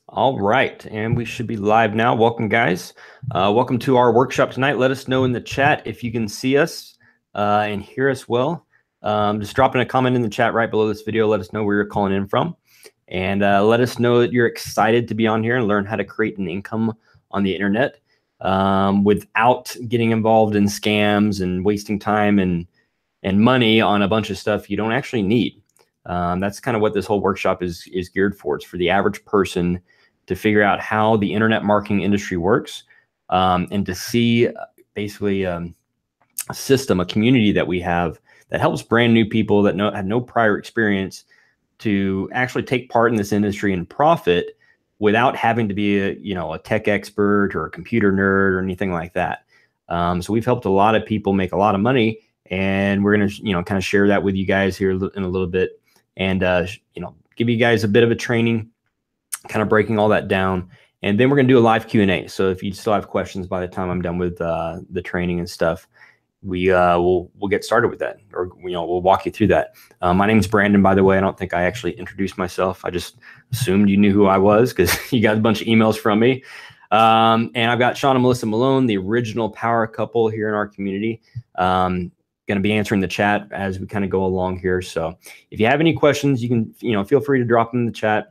All right, and we should be live now. Welcome, guys. Welcome to our workshop tonight. Let us know in the chat if you can see us and hear us well. Just drop in a comment in the chat right below this video. Let us know where you're calling in from. And let us know that you're excited to be on here and learn how to create an income on the internet without getting involved in scams and wasting time and money on a bunch of stuff you don't actually need. That's kind of what this whole workshop is geared for. It's for the average person to figure out how the internet marketing industry works, and to see basically a system, a community that we have that helps brand new people that had no prior experience to actually take part in this industry and profit without having to be a tech expert or a computer nerd or anything like that. So we've helped a lot of people make a lot of money, and we're going to kind of share that with you guys here in a little bit, and give you guys a bit of a training, kind of breaking all that down. And then we're going to do a live Q&A. So if you still have questions by the time I'm done with the training and stuff, we'll get started with that, or we'll walk you through that. My name's Brandon, by the way. I don't think I actually introduced myself. I just assumed you knew who I was because you got a bunch of emails from me. And I've got Sean and Melissa Malone, the original power couple here in our community. Going to be answering the chat as we kind of go along here. So if you have any questions, you can feel free to drop them in the chat.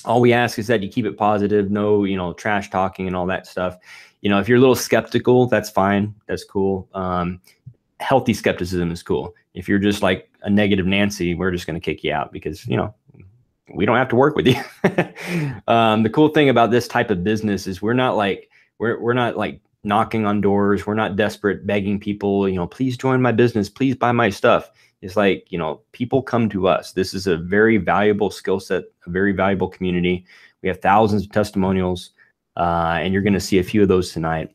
All we ask is that you keep it positive, no trash talking and all that stuff. If you're a little skeptical, that's fine. That's cool. Healthy skepticism is cool. If you're just like a negative Nancy, we're just going to kick you out because, we don't have to work with you. The cool thing about this type of business is we're not like knocking on doors. We're not desperate, begging people, please join my business. Please buy my stuff. It's like, people come to us. This is a very valuable skill set, a very valuable community. We have thousands of testimonials. And you're going to see a few of those tonight.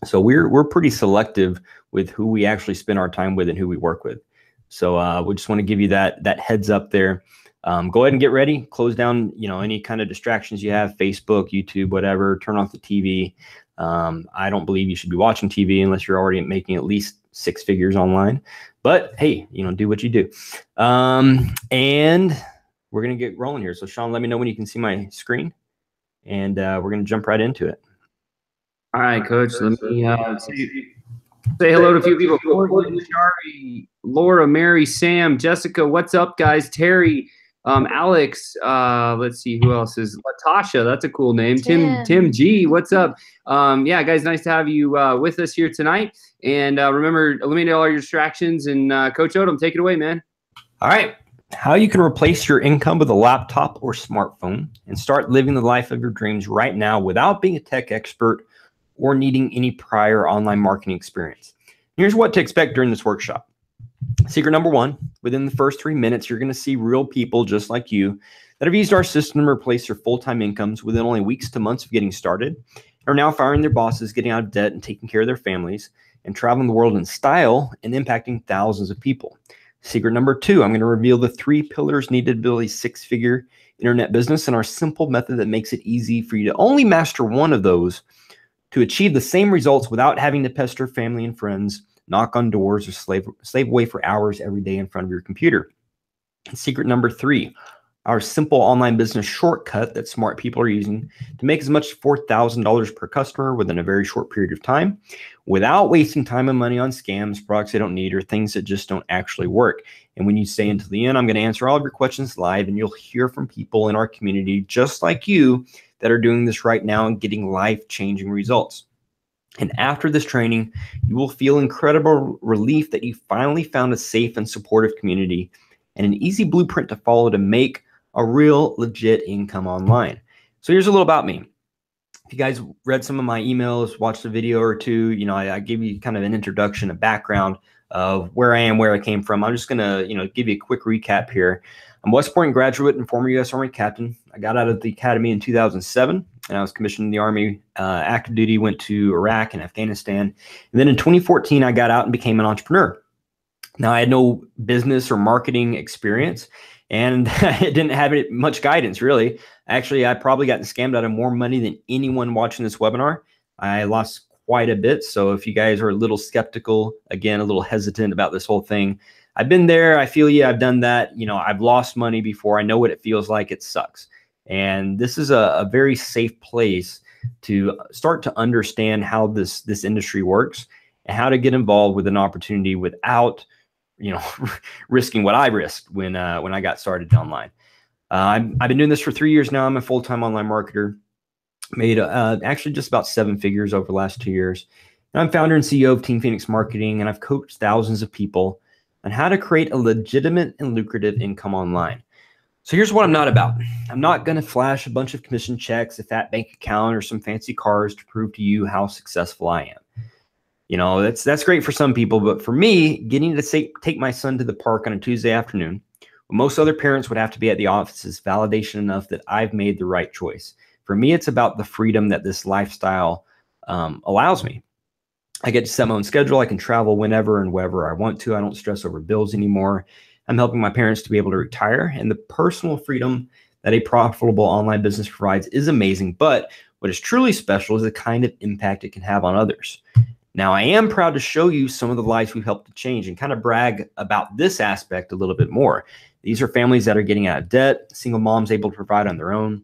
So we're pretty selective with who we actually spend our time with and who we work with. So we just want to give you that heads up there. Go ahead and get ready. Close down, any kind of distractions you have, Facebook, YouTube, whatever. Turn off the TV. I don't believe you should be watching TV unless you're already making at least 6 figures online. But hey, do what you do. And we're going to get rolling here. So Sean, let me know when you can see my screen. And we're going to jump right into it. All right, Coach. Let me say hello to a few people. Shari, Laura, Mary, Sam, Jessica. What's up, guys? Terry, Alex. Let's see who else is Latasha. That's a cool name. Tim G. What's up? Yeah, guys. Nice to have you with us here tonight. And remember, eliminate all your distractions. And Coach Odom, take it away, man. All right. How you can replace your income with a laptop or smartphone and start living the life of your dreams right now without being a tech expert or needing any prior online marketing experience. Here's what to expect during this workshop. Secret number 1, within the first 3 minutes, you're going to see real people just like you that have used our system to replace their full-time incomes within only weeks to months of getting started, are now firing their bosses, getting out of debt and taking care of their families, and traveling the world in style and impacting thousands of people. Secret number 2, I'm going to reveal the 3 pillars needed to build a 6-figure internet business and our simple method that makes it easy for you to only master one of those to achieve the same results without having to pester family and friends, knock on doors, or slave away for hours every day in front of your computer. And secret number 3, our simple online business shortcut that smart people are using to make as much as $4,000 per customer within a very short period of time without wasting time and money on scams, products they don't need, or things that just don't actually work. And when you stay until the end, I'm going to answer all of your questions live, and you'll hear from people in our community just like you that are doing this right now and getting life-changing results. And after this training, you will feel incredible relief that you finally found a safe and supportive community and an easy blueprint to follow to make a real legit income online. So here's a little about me. If you guys read some of my emails, watched a video or two, I gave you kind of an introduction, a background of where I am, where I came from. I'm just going to, give you a quick recap here. I'm West Point graduate and former U.S. Army captain. I got out of the academy in 2007, and I was commissioned in the Army, active duty, went to Iraq and Afghanistan. And then in 2014, I got out and became an entrepreneur. Now, I had no business or marketing experience, and I didn't have much guidance, really. Actually, I probably gotten scammed out of more money than anyone watching this webinar. I lost quite a bit. So if you guys are a little skeptical, again, a little hesitant about this whole thing, I've been there. I feel you. I've done that. I've lost money before. I know what it feels like. It sucks. And this is a very safe place to start to understand how this industry works and how to get involved with an opportunity without, risking what I risked when I got started online. I've been doing this for 3 years now. I'm a full-time online marketer. Made actually just about 7 figures over the last 2 years. And I'm founder and CEO of Team Phoenix Marketing, and I've coached thousands of people on how to create a legitimate and lucrative income online. So here's what I'm not about. I'm not going to flash a bunch of commission checks, a fat bank account, or some fancy cars to prove to you how successful I am. That's great for some people, but for me, getting to take my son to the park on a Tuesday afternoon, when most other parents would have to be at the office, is validation enough that I've made the right choice. For me, it's about the freedom that this lifestyle allows me. I get to set my own schedule. I can travel whenever and wherever I want to. I don't stress over bills anymore. I'm helping my parents to be able to retire. And the personal freedom that a profitable online business provides is amazing. But what is truly special is the kind of impact it can have on others. Now, I am proud to show you some of the lives we've helped to change and kind of brag about this aspect a little bit more. These are families that are getting out of debt, single moms able to provide on their own,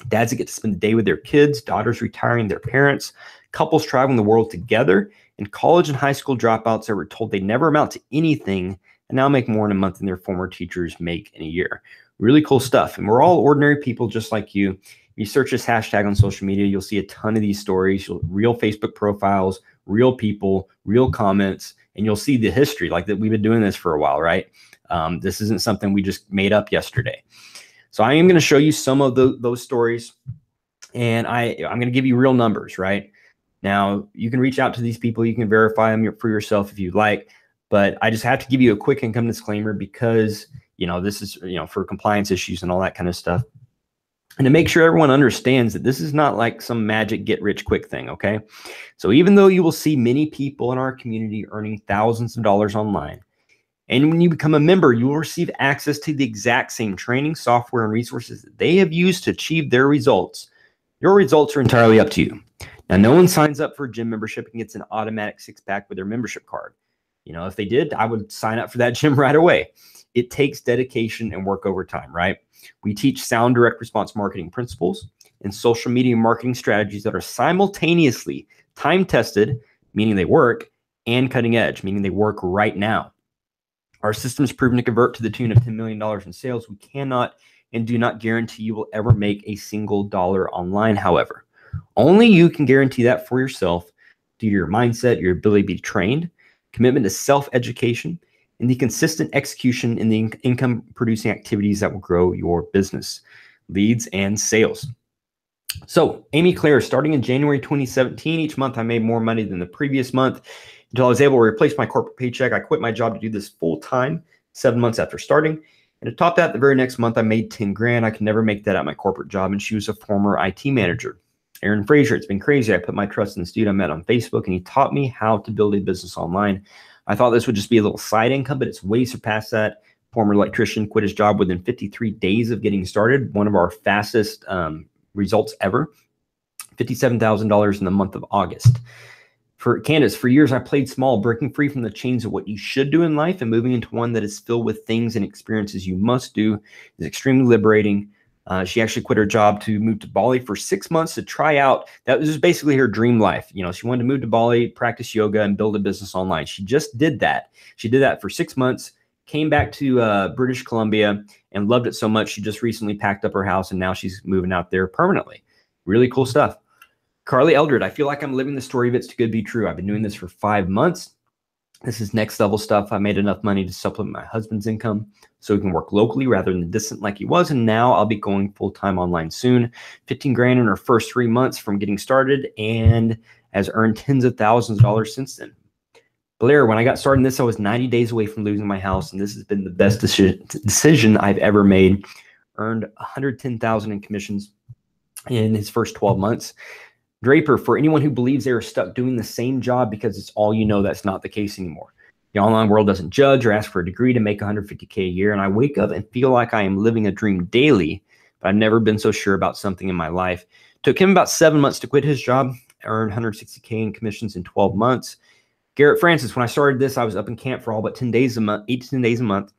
dads that get to spend the day with their kids, daughters retiring their parents, couples traveling the world together, and college and high school dropouts that were told they never amount to anything and now make more in a month than their former teachers make in a year. Really cool stuff. And we're all ordinary people just like you. If you search this hashtag on social media, you'll see a ton of these stories, real Facebook profiles, real people, real comments, and you'll see the history, like that we've been doing this for a while, right? This isn't something we just made up yesterday. So I am going to show you some of those stories, and I'm going to give you real numbers, right? Now, you can reach out to these people. You can verify them for yourself if you'd like, but I just have to give you a quick income disclaimer because, this is, for compliance issues and all that kind of stuff. And to make sure everyone understands that this is not like some magic get rich quick thing, okay? So even though you will see many people in our community earning thousands of dollars online, and when you become a member, you will receive access to the exact same training, software, and resources that they have used to achieve their results. Your results are entirely up to you. Now, no one signs up for a gym membership and gets an automatic six-pack with their membership card. If they did, I would sign up for that gym right away. It takes dedication and work over time, right? We teach sound direct response marketing principles and social media marketing strategies that are simultaneously time-tested, meaning they work, and cutting edge, meaning they work right now. Our system is proven to convert to the tune of $10 million in sales. We cannot and do not guarantee you will ever make a single dollar online, however. Only you can guarantee that for yourself due to your mindset, your ability to be trained, commitment to self-education, and the consistent execution in the income-producing activities that will grow your business, leads, and sales. So, Amy Claire, starting in January 2017, each month I made more money than the previous month until I was able to replace my corporate paycheck. I quit my job to do this full-time 7 months after starting. And to top that, the very next month I made 10 grand. I could never make that at my corporate job, and she was a former IT manager. Aaron Frazier, it's been crazy. I put my trust in this dude I met on Facebook, and he taught me how to build a business online. I thought this would just be a little side income, but it's way surpassed that. Former electrician quit his job within 53 days of getting started. One of our fastest results ever. $57,000 in the month of August. For Candace, for years I played small, breaking free from the chains of what you should do in life and moving into one that is filled with things and experiences you must do is extremely liberating. She actually quit her job to move to Bali for 6 months to try out. That was just basically her dream life. She wanted to move to Bali, practice yoga, and build a business online. She just did that. She did that for 6 months, came back to British Columbia, and loved it so much she just recently packed up her house, and now she's moving out there permanently. Really cool stuff. Carly Eldred, I feel like I'm living the story of it's too good to be true. I've been doing this for 5 months. This is next level stuff. I made enough money to supplement my husband's income so he can work locally rather than distant like he was. And now I'll be going full-time online soon. 15 grand in her first 3 months from getting started and has earned tens of thousands of dollars since then. Blair, when I got started in this, I was 90 days away from losing my house. And this has been the best decision I've ever made. Earned $110,000 in commissions in his first 12 months. Draper, for anyone who believes they are stuck doing the same job because it's all you know, that's not the case anymore. The online world doesn't judge or ask for a degree to make $150K a year, and I wake up and feel like I am living a dream daily, but I've never been so sure about something in my life. Took him about 7 months to quit his job, earned $160K in commissions in 12 months. Garrett Francis, when I started this, I was up in camp for all but 10 days a month, 8 to 10 days a month.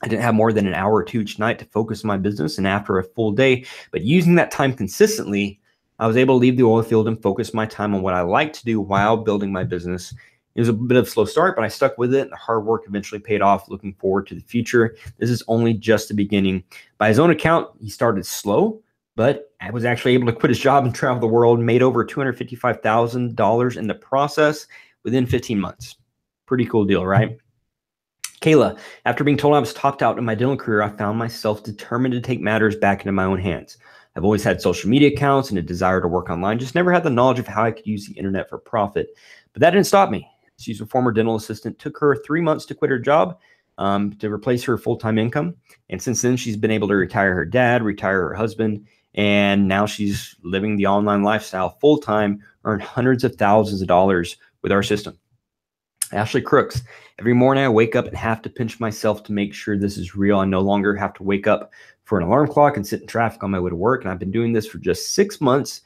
I didn't have more than an hour or two each night to focus on my business and after a full day, but using that time consistently, I was able to leave the oil field and focus my time on what I like to do while building my business. It was a bit of a slow start, but I stuck with it. And the hard work eventually paid off. Looking forward to the future. This is only just the beginning. By his own account, he started slow, but I was actually able to quit his job and travel the world, made over $255,000 in the process within 15 months. Pretty cool deal, right? Kayla, after being told I was topped out in my dental career, I found myself determined to take matters back into my own hands. I've always had social media accounts and a desire to work online, just never had the knowledge of how I could use the internet for profit. But that didn't stop me. She's a former dental assistant. Took her 3 months to quit her job to replace her full-time income. And since then, she's been able to retire her dad, retire her husband, and now she's living the online lifestyle full-time, earn hundreds of thousands of dollars with our system. Ashley Crooks, every morning I wake up and have to pinch myself to make sure this is real. I no longer have to wake up for an alarm clock and sit in traffic on my way to work. And I've been doing this for just 6 months.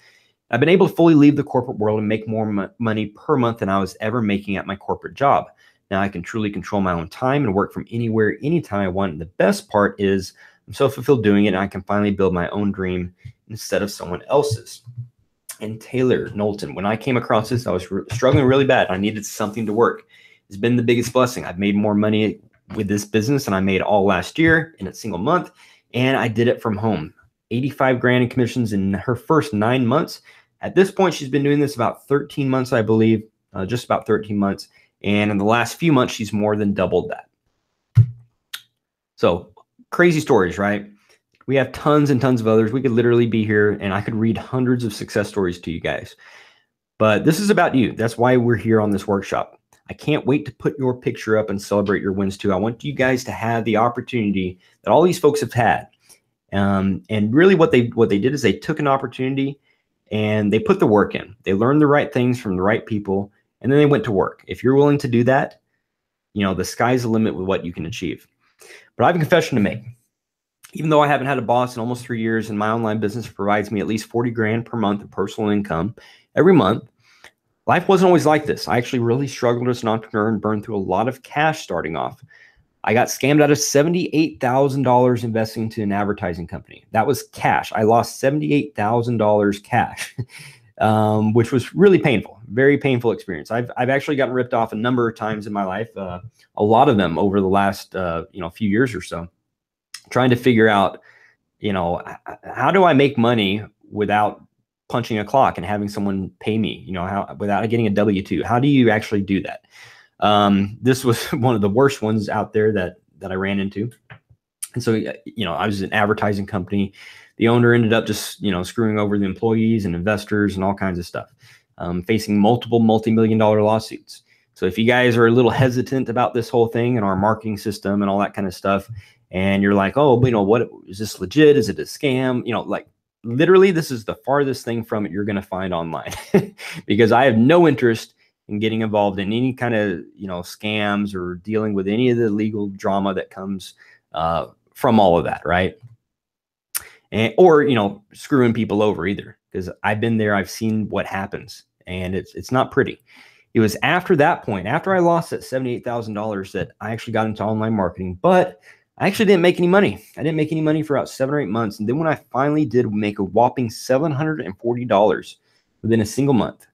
I've been able to fully leave the corporate world and make more money per month than I was ever making at my corporate job. Now I can truly control my own time and work from anywhere, anytime I want. And the best part is I'm so fulfilled doing it, and I can finally build my own dream instead of someone else's. And Taylor Knowlton, when I came across this, I was struggling really bad. I needed something to work. It's been the biggest blessing. I've made more money with this business than I made all last year in a single month, and I did it from home. 85 grand in commissions in her first 9 months. At this point, she's been doing this about 13 months, I believe, just about 13 months. And in the last few months, she's more than doubled that. So crazy stories, right? We have tons and tons of others. We could literally be here and I could read hundreds of success stories to you guys. But this is about you. That's why we're here on this workshop. I can't wait to put your picture up and celebrate your wins too. I want you guys to have the opportunity that all these folks have had. And really what they did is they took an opportunity and they put the work in. They learned the right things from the right people, and then they went to work. If you're willing to do that, you know, the sky's the limit with what you can achieve. But I have a confession to make. Even though I haven't had a boss in almost 3 years and my online business provides me at least 40 grand per month in personal income every month, life wasn't always like this. I actually really struggled as an entrepreneur and burned through a lot of cash starting off. I got scammed out of $78,000 investing into an advertising company. That was cash. I lost $78,000 cash, which was really painful, very painful experience. I've actually gotten ripped off a number of times in my life, a lot of them over the last few years or so, trying to figure out, how do I make money without punching a clock and having someone pay me, without getting a W-2? How do you actually do that? This was one of the worst ones out there that I ran into. And so, I was an advertising company. The owner ended up just, screwing over the employees and investors and all kinds of stuff, facing multiple multi-million-dollar lawsuits. So if you guys are a little hesitant about this whole thing and our marketing system and all that kind of stuff, and you're like, oh, what is this legit? Is it a scam? Literally, this is the farthest thing from it you're going to find online because I have no interest in getting involved in any kind of, scams or dealing with any of the legal drama that comes from all of that, right? Or screwing people over either, because I've been there. I've seen what happens, and it's not pretty. It was after that point, after I lost that $78,000, that I actually got into online marketing, but I actually didn't make any money. I didn't make any money for about 7 or 8 months. And then when I finally did make a whopping $740 within a single month,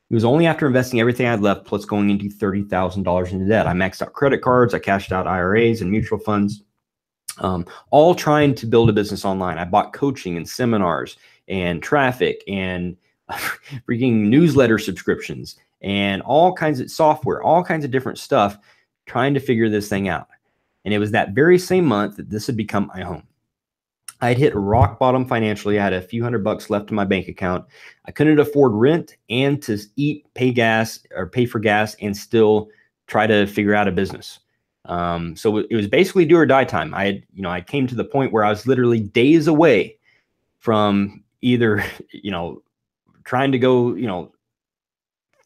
it was only after investing everything I had left, plus going into $30,000 into debt. I maxed out credit cards. I cashed out IRAs and mutual funds, all trying to build a business online. I bought coaching and seminars and traffic and freaking newsletter subscriptions and all kinds of software, all kinds of different stuff, trying to figure this thing out. And it was that very same month that this had become my home. I had hit rock bottom financially. I had a few $100 left in my bank account. I couldn't afford rent and to eat, pay for gas, and still try to figure out a business. So it was basically do or die time. I came to the point where I was literally days away from either, trying to go,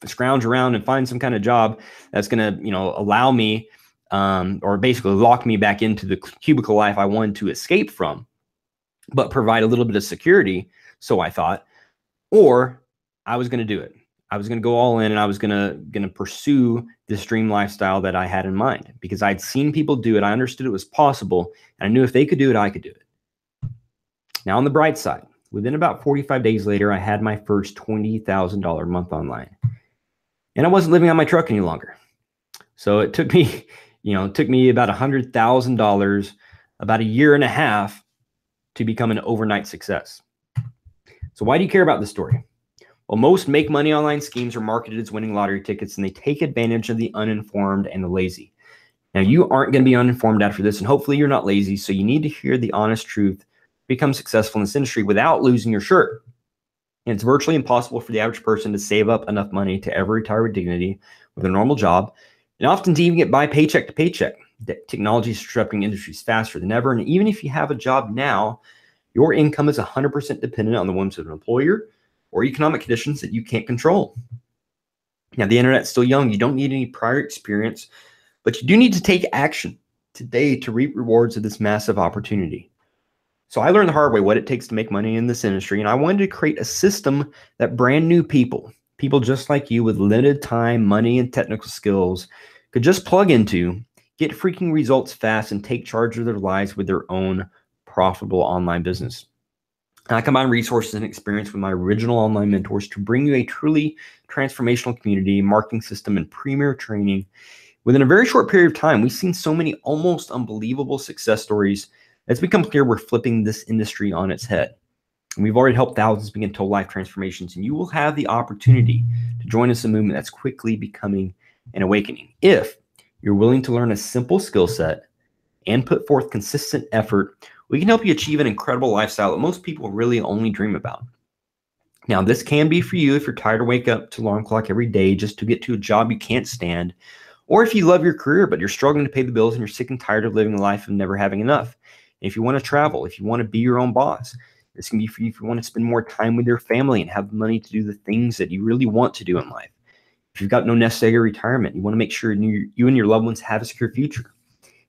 scrounge around and find some kind of job that's going to, allow me, or basically lock me back into the cubicle life I wanted to escape from, but provide a little bit of security. So I thought, or I was going to do it. I was going to go all in, and I was going to pursue this dream lifestyle that I had in mind because I'd seen people do it. I understood it was possible, and I knew if they could do it, I could do it. Now, on the bright side, within about 45 days later, I had my first $20,000 month online, and I wasn't living on my truck any longer. So it took me, about $100,000, about a year and a half to become an overnight success. So why do you care about this story? Well, most make money online schemes are marketed as winning lottery tickets, and they take advantage of the uninformed and the lazy. Now, you aren't going to be uninformed after this, and hopefully you're not lazy. So you need to hear the honest truth, become successful in this industry without losing your shirt. And it's virtually impossible for the average person to save up enough money to ever retire with dignity with a normal job, and often to even get by paycheck to paycheck. Technology is disrupting industries faster than ever. And even if you have a job now, your income is 100% dependent on the whims of an employer or economic conditions that you can't control. Now, the internet's still young. You don't need any prior experience, but you do need to take action today to reap rewards of this massive opportunity. So I learned the hard way what it takes to make money in this industry, and I wanted to create a system that brand new people just like you with limited time, money, and technical skills could just plug into, get freaking results fast, and take charge of their lives with their own profitable online business. And I combine resources and experience with my original online mentors to bring you a truly transformational community, marketing system, and premier training. Within a very short period of time, we've seen so many almost unbelievable success stories. It's become clear we're flipping this industry on its head. And we've already helped thousands begin total life transformations, and you will have the opportunity to join us in a movement that's quickly becoming an awakening. If you're willing to learn a simple skill set and put forth consistent effort, we can help you achieve an incredible lifestyle that most people really only dream about. Now, this can be for you if you're tired of waking up to alarm clock every day just to get to a job you can't stand, or if you love your career but you're struggling to pay the bills and you're sick and tired of living a life of never having enough. And if you want to travel, if you want to be your own boss, this can be for you if you want to spend more time with your family and have money to do the things that you really want to do in life. If you've got no nest egg or retirement, you want to make sure you and your loved ones have a secure future.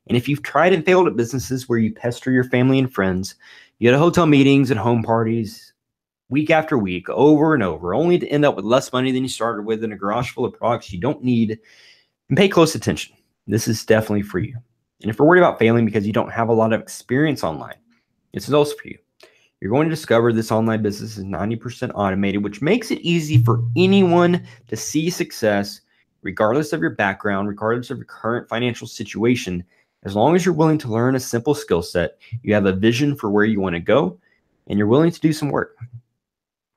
And if you've tried and failed at businesses where you pester your family and friends, you go to hotel meetings and home parties week after week, over and over, only to end up with less money than you started with in a garage full of products you don't need, and pay close attention. This is definitely for you. And if you're worried about failing because you don't have a lot of experience online, this is also for you. You're going to discover this online business is 90% automated, which makes it easy for anyone to see success, regardless of your background, regardless of your current financial situation. As long as you're willing to learn a simple skill set, you have a vision for where you want to go, and you're willing to do some work.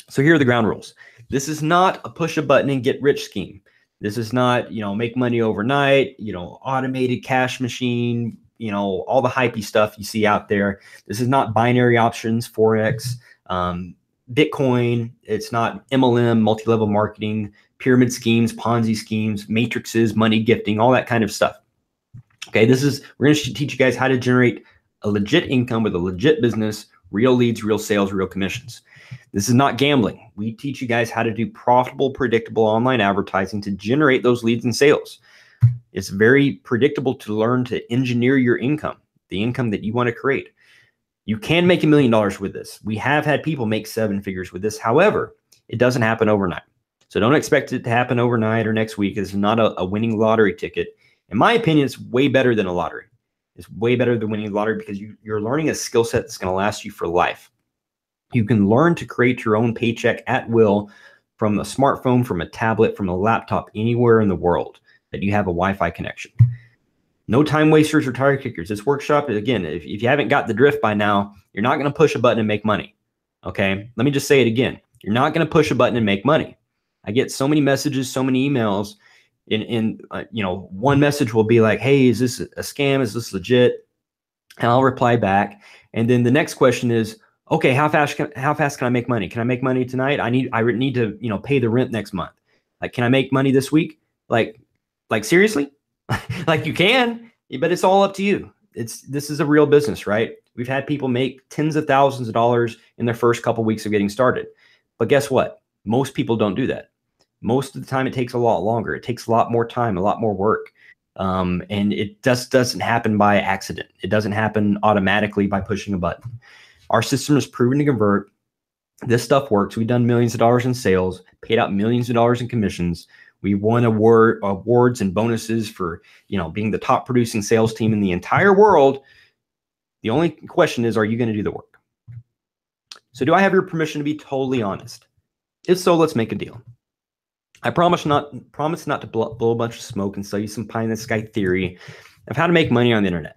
So here are the ground rules. This is not a push a button and get rich scheme. This is not, make money overnight, automated cash machine, all the hypey stuff you see out there. This is not binary options, Forex, Bitcoin. It's not MLM, multi-level marketing, pyramid schemes, Ponzi schemes, matrices, money gifting, all that kind of stuff. Okay, we're going to teach you guys how to generate a legit income with a legit business, real leads, real sales, real commissions. This is not gambling. We teach you guys how to do profitable, predictable online advertising to generate those leads and sales. It's very predictable to learn to engineer your income, the income that you want to create. You can make $1 million with this. We have had people make 7 figures with this. However, it doesn't happen overnight. So don't expect it to happen overnight or next week. It's not a winning lottery ticket. In my opinion, it's way better than a lottery. It's way better than winning a lottery because you're learning a skill set that's going to last you for life. You can learn to create your own paycheck at will from a smartphone, from a tablet, from a laptop, anywhere in the world that you have a Wi-Fi connection. No time wasters or tire kickers. This workshop, again, if you haven't got the drift by now, you're not going to push a button and make money. Okay? Let me just say it again. You're not going to push a button and make money. I get so many messages, so many emails. One message will be like, hey, is this a scam? Is this legit? And I'll reply back. And then the next question is, okay, how fast can I make money? Can I make money tonight? I need to, pay the rent next month. Like, can I make money this week? Like seriously? Like you can, but it's all up to you. This is a real business, right? We've had people make tens of thousands of dollars in their first couple of weeks of getting started. But guess what? Most people don't do that. Most of the time, it takes a lot longer. It takes a lot more time, a lot more work. And it just doesn't happen by accident. It doesn't happen automatically by pushing a button. Our system is proven to convert. This stuff works. We've done millions of dollars in sales, paid out millions of dollars in commissions. We won awards and bonuses for, being the top producing sales team in the entire world. The only question is, are you going to do the work? So do I have your permission to be totally honest? If so, let's make a deal. I promise not to blow a bunch of smoke and sell you some pie in the sky theory of how to make money on the internet.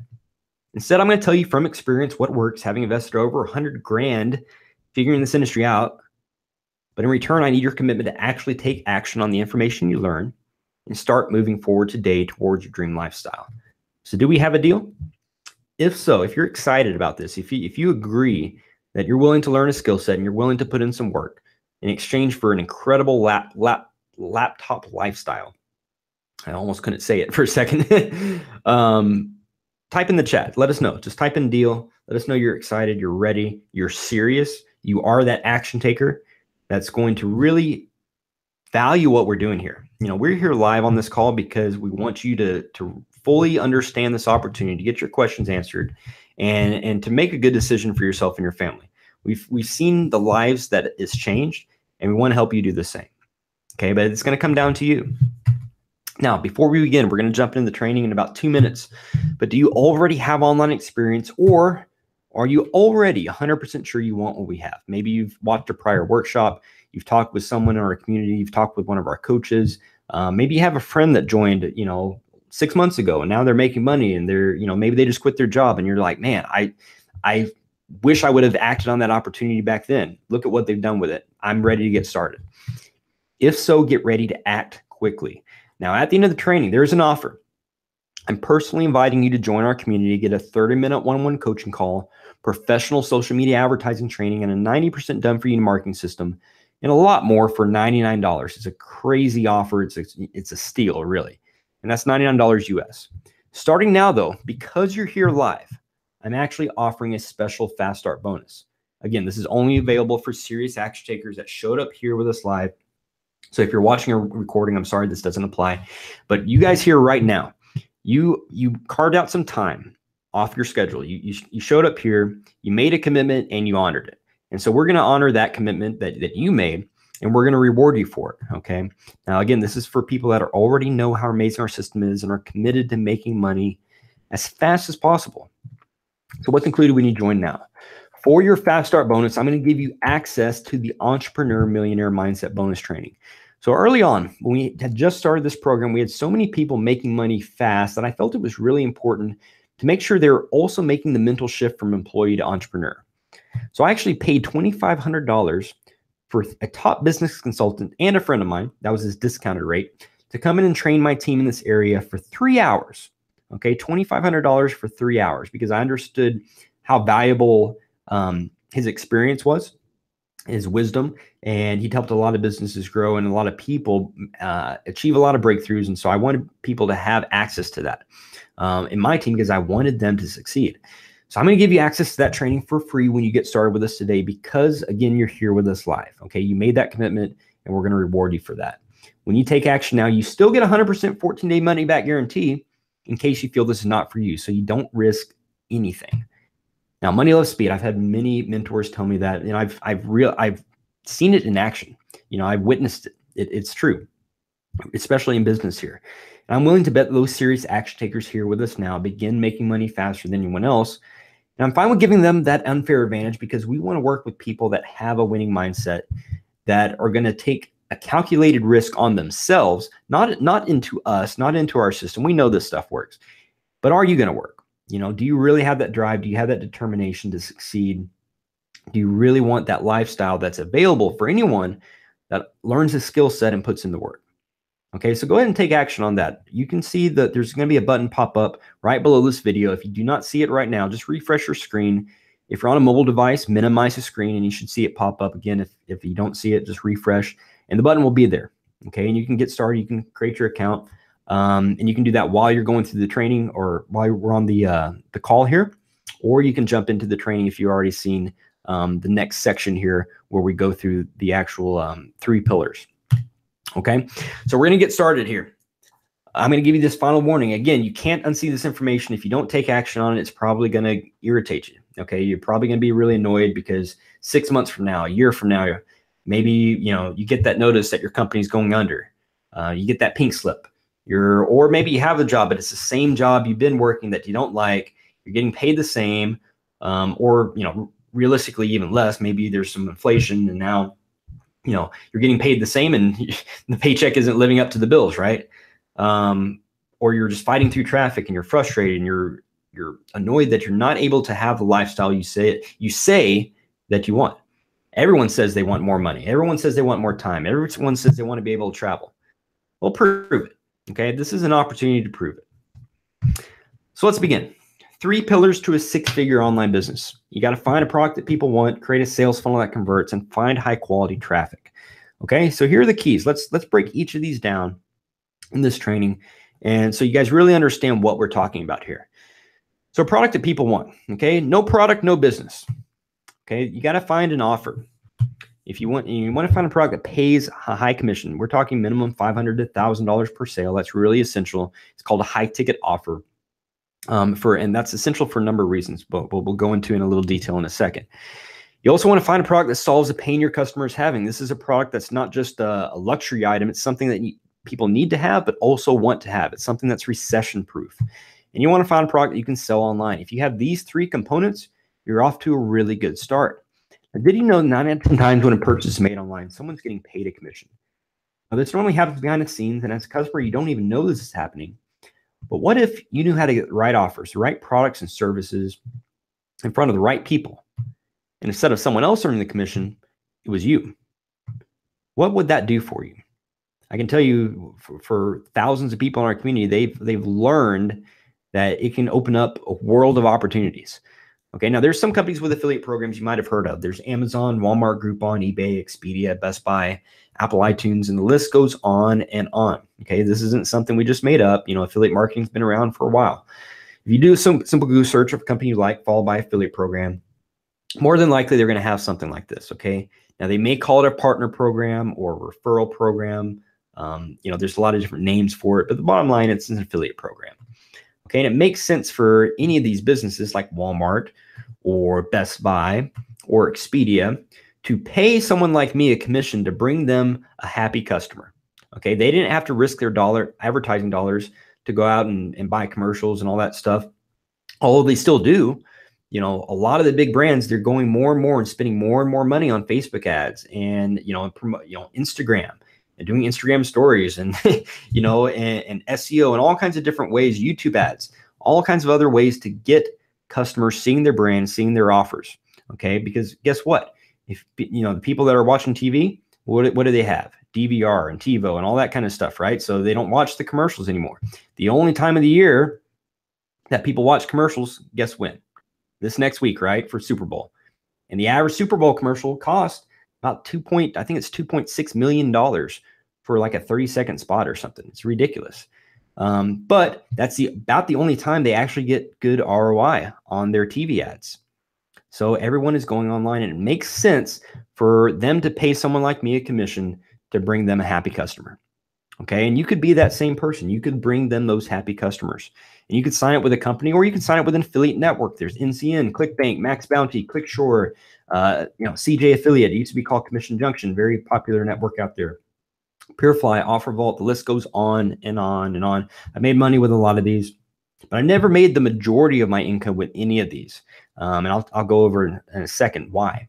Instead, I'm going to tell you from experience what works, having invested over 100 grand figuring this industry out. But in return, I need your commitment to actually take action on the information you learn and start moving forward today towards your dream lifestyle. So do we have a deal? If so, if you're excited about this, if you agree that you're willing to learn a skill set and you're willing to put in some work in exchange for an incredible laptop lifestyle, I almost couldn't say it for a second. Type in the chat. Let us know. Just type in deal. Let us know you're excited, you're ready, you're serious. You are that action taker that's going to really value what we're doing here. We're here live on this call because we want you to fully understand this opportunity, to get your questions answered, and to make a good decision for yourself and your family. We've seen the lives that is changed, and we want to help you do the same. Okay, but it's going to come down to you. Now, before we begin, we're going to jump into the training in about 2 minutes. But do you already have online experience, or are you already 100% sure you want what we have? Maybe you've watched a prior workshop, you've talked with someone in our community, you've talked with one of our coaches. Maybe you have a friend that joined, 6 months ago, and now they're making money, and they're, maybe they just quit their job, and you're like, man, I wish I would have acted on that opportunity back then. Look at what they've done with it. I'm ready to get started. If so, get ready to act quickly. Now, at the end of the training, there's an offer. I'm personally inviting you to join our community, get a 30-minute one-on-one coaching call, professional social media advertising training, and a 90% done for you marketing system, and a lot more for $99. It's a crazy offer. It's a steal, really. And that's $99 US. Starting now, though, because you're here live, I'm actually offering a special fast start bonus. Again, this is only available for serious action takers that showed up here with us live. So if you're watching a recording, I'm sorry, this doesn't apply. But you guys here right now, you carved out some time off your schedule. You showed up here, you made a commitment, and you honored it. And so we're going to honor that commitment that you made, and we're going to reward you for it. Okay. Now, again, this is for people that already know how amazing our system is and are committed to making money as fast as possible. So what's included when you join now? For your fast start bonus, I'm going to give you access to the Entrepreneur Millionaire Mindset bonus training. So early on, when we had just started this program, we had so many people making money fast that I felt it was really important to make sure they're also making the mental shift from employee to entrepreneur. So I actually paid $2,500 for a top business consultant and a friend of mine, that was his discounted rate, to come in and train my team in this area for 3 hours. Okay, $2,500 for 3 hours, because I understood how valuable his experience was, his wisdom, and he'd helped a lot of businesses grow and a lot of people achieve a lot of breakthroughs. And so I wanted people to have access to that in my team because I wanted them to succeed. So I'm going to give you access to that training for free when you get started with us today, because again, you're here with us live. Okay, you made that commitment, and we're going to reward you for that. When you take action now, you still get 100% 14-day money back guarantee in case you feel this is not for you, so you don't risk anything. Now, money loves speed. I've had many mentors tell me that, and I've seen it in action. I've witnessed it. It's true, especially in business here. And I'm willing to bet those serious action takers here with us now begin making money faster than anyone else. And I'm fine with giving them that unfair advantage, because we want to work with people that have a winning mindset, that are going to take a calculated risk on themselves, not into us, not into our system. We know this stuff works, but are you going to work? Do you really have that drive? Do you have that determination to succeed? Do you really want that lifestyle that's available for anyone that learns a skill set and puts in the work? Okay, so go ahead and take action on that. You can see that there's going to be a button pop up right below this video. If you do not see it right now, just refresh your screen. If you're on a mobile device, minimize the screen, and you should see it pop up again. If you don't see it, just refresh, and the button will be there. Okay, and you can get started. You can create your account. And you can do that while you're going through the training, or while we're on the call here, or you can jump into the training if you've already seen the next section here where we go through the actual 3 pillars. Okay, so we're going to get started here. I'm going to give you this final warning. Again, you can't unsee this information. If you don't take action on it, it's probably going to irritate you. Okay, you're probably going to be really annoyed because 6 months from now, a year from now, maybe you get that notice that your company's going under. You get that pink slip. Or maybe you have a job, but it's the same job you've been working that you don't like. You're getting paid the same, or realistically even less. Maybe there's some inflation, and now you're getting paid the same, and the paycheck isn't living up to the bills, right? Or you're just fighting through traffic, and you're frustrated, and you're annoyed that you're not able to have the lifestyle you say that you want. Everyone says they want more money. Everyone says they want more time. Everyone says they want to be able to travel. Well, prove it. Okay, this is an opportunity to prove it. So let's begin. 3 pillars to a 6-figure online business. You got to find a product that people want, create a sales funnel that converts, and find high quality traffic. Okay, so here are the keys. Let's break each of these down in this training, and so you guys really understand what we're talking about here. So a product that people want. Okay, no product, no business. Okay, you got to find an offer. If you want to find a product that pays a high commission, we're talking minimum $500 to $1,000 per sale. That's really essential. It's called a high ticket offer. And that's essential for a number of reasons, but we'll go into in a little detail in a second. You also want to find a product that solves a pain your customer is having. This is a product that's not just a luxury item. It's something that people need to have, but also want to have. It's something that's recession proof. And you want to find a product that you can sell online. If you have these 3 components, you're off to a really good start. Now, did you know 9 out of 10 times when a purchase is made online, someone's getting paid a commission? Now, this normally happens behind the scenes, and as a customer, you don't even know this is happening. But what if you knew how to get the right offers, the right products and services in front of the right people? And instead of someone else earning the commission, it was you. What would that do for you? I can tell you for thousands of people in our community, they've learned that it can open up a world of opportunities. Okay, now there's some companies with affiliate programs you might have heard of. There's Amazon, Walmart, Groupon, eBay, Expedia, Best Buy, Apple iTunes, and the list goes on and on. Okay, this isn't something we just made up. Affiliate marketing's been around for a while. If you do some simple Google search of a company you like, followed by affiliate program, more than likely they're going to have something like this. Okay, now they may call it a partner program or a referral program. There's a lot of different names for it, but the bottom line, it's an affiliate program. Okay, and it makes sense for any of these businesses like Walmart or Best Buy or Expedia to pay someone like me a commission to bring them a happy customer. Okay, they didn't have to risk their advertising dollars to go out and buy commercials and all that stuff. Although they still do. A lot of the big brands, they're going more and more and spending more and more money on Facebook ads and Instagram and doing Instagram stories and and SEO and all kinds of different ways, YouTube ads, all kinds of other ways to get customers seeing their brand, seeing their offers. Okay, because guess what? If the people that are watching TV, what do they have? DVR and TiVo and all that kind of stuff, right? So they don't watch the commercials anymore. The only time of the year that people watch commercials, guess when? This next week, right? For Super Bowl. And the average Super Bowl commercial cost about $2.6 million for like a 30-second spot or something. It's ridiculous. But that's about the only time they actually get good ROI on their TV ads. So everyone is going online, and it makes sense for them to pay someone like me a commission to bring them a happy customer. Okay, and you could be that same person. You could bring them those happy customers. And you could sign up with a company, or you can sign up with an affiliate network. There's NCN, ClickBank, Max Bounty, ClickShore, CJ Affiliate. It used to be called Commission Junction, very popular network out there. PureFly, OfferVault, the list goes on and on and on. I made money with a lot of these, but I never made the majority of my income with any of these. And I'll go over in a second why.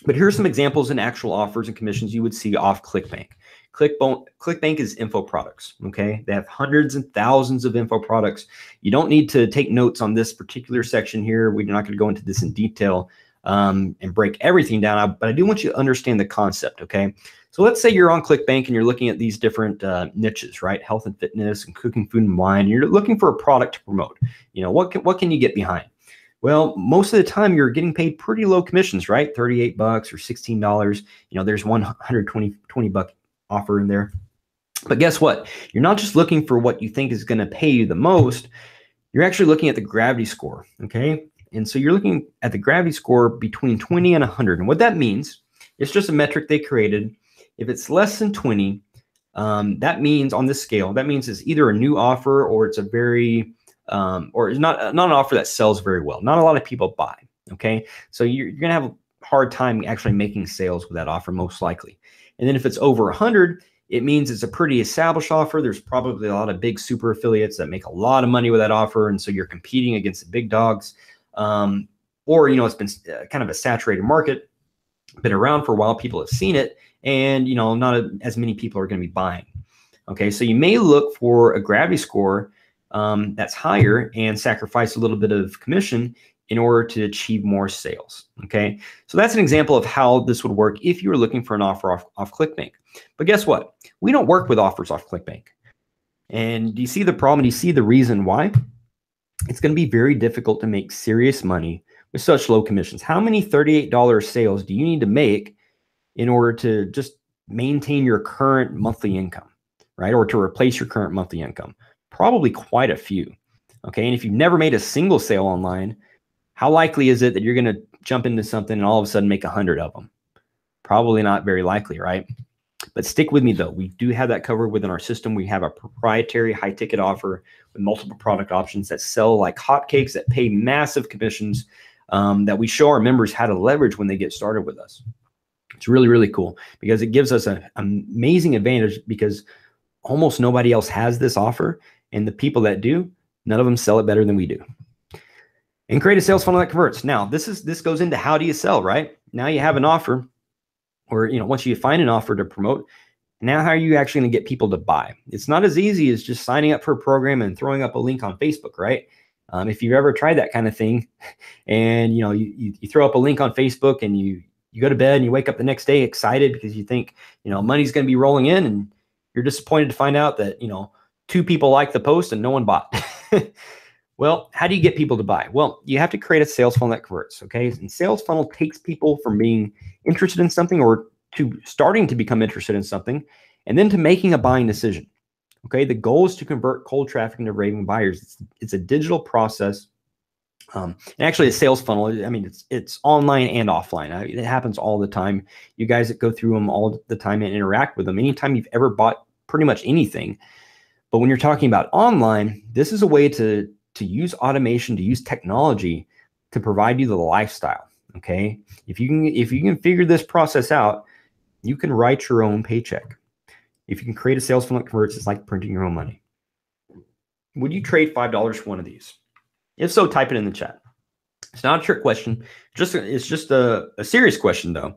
But here's some examples and actual offers and commissions you would see off ClickBank. ClickBank is info products, okay? They have hundreds and thousands of info products. You don't need to take notes on this particular section here. We're not going to go into this in detail and break everything down, but I do want you to understand the concept, okay? So let's say you're on ClickBank and you're looking at these different niches, right? Health and fitness and cooking, food and wine. And you're looking for a product to promote. What can you get behind? Well, most of the time you're getting paid pretty low commissions, right? $38 or $16. There's $120 offer in there. But guess what? You're not just looking for what you think is going to pay you the most. You're actually looking at the gravity score, okay? And so you're looking at the gravity score between 20 and 100. And what that means, it's just a metric they created. If it's less than 20, that means on this scale, that means it's either a new offer or it's a very or is not an offer that sells very well. Not a lot of people buy. Okay, so you're going to have a hard time actually making sales with that offer, most likely. And then if it's over 100, it means it's a pretty established offer. There's probably a lot of big super affiliates that make a lot of money with that offer, and so you're competing against the big dogs. Or it's been kind of a saturated market, been around for a while. People have seen it, and not as many people are going to be buying. Okay, so you may look for a gravity score that's higher and sacrifice a little bit of commission in order to achieve more sales. Okay, so that's an example of how this would work if you were looking for an offer off ClickBank. But guess what? We don't work with offers off ClickBank. And do you see the problem? Do you see the reason why? It's going to be very difficult to make serious money with such low commissions. How many $38 sales do you need to make in order to just maintain your current monthly income, right? Or to replace your current monthly income? Probably quite a few. Okay, and if you've never made a single sale online, how likely is it that you're going to jump into something and all of a sudden make 100 of them? Probably not very likely, right? But stick with me though. We do have that covered within our system. We have a proprietary high ticket offer with multiple product options that sell like hotcakes, that pay massive commissions, that we show our members how to leverage when they get started with us. It's really, really cool because it gives us an amazing advantage because almost nobody else has this offer. And the people that do, none of them sell it better than we do. And create a sales funnel that converts. Now, this goes into how do you sell, right? Now you have an offer, or once you find an offer to promote, now how are you actually going to get people to buy? It's not as easy as just signing up for a program and throwing up a link on Facebook, right? If you've ever tried that kind of thing, and you throw up a link on Facebook and you go to bed and you wake up the next day excited because you think money's going to be rolling in, and you're disappointed to find out that 2 people liked the post and no one bought. Well, how do you get people to buy? Well, you have to create a sales funnel that converts, okay? And sales funnel takes people from being interested in something or to starting to become interested in something and then to making a buying decision, okay? The goal is to convert cold traffic into raving buyers. It's a digital process. And actually a sales funnel, I mean, it's online and offline. It happens all the time. You guys that go through them all the time and interact with them, anytime you've ever bought pretty much anything. But when you're talking about online, this is a way to use automation, to use technology to provide you the lifestyle. Okay. If you can figure this process out, you can write your own paycheck. If you can create a sales funnel that converts, it's like printing your own money. Would you trade $5 for one of these? If so, type it in the chat. It's not a trick question. It's just a serious question though.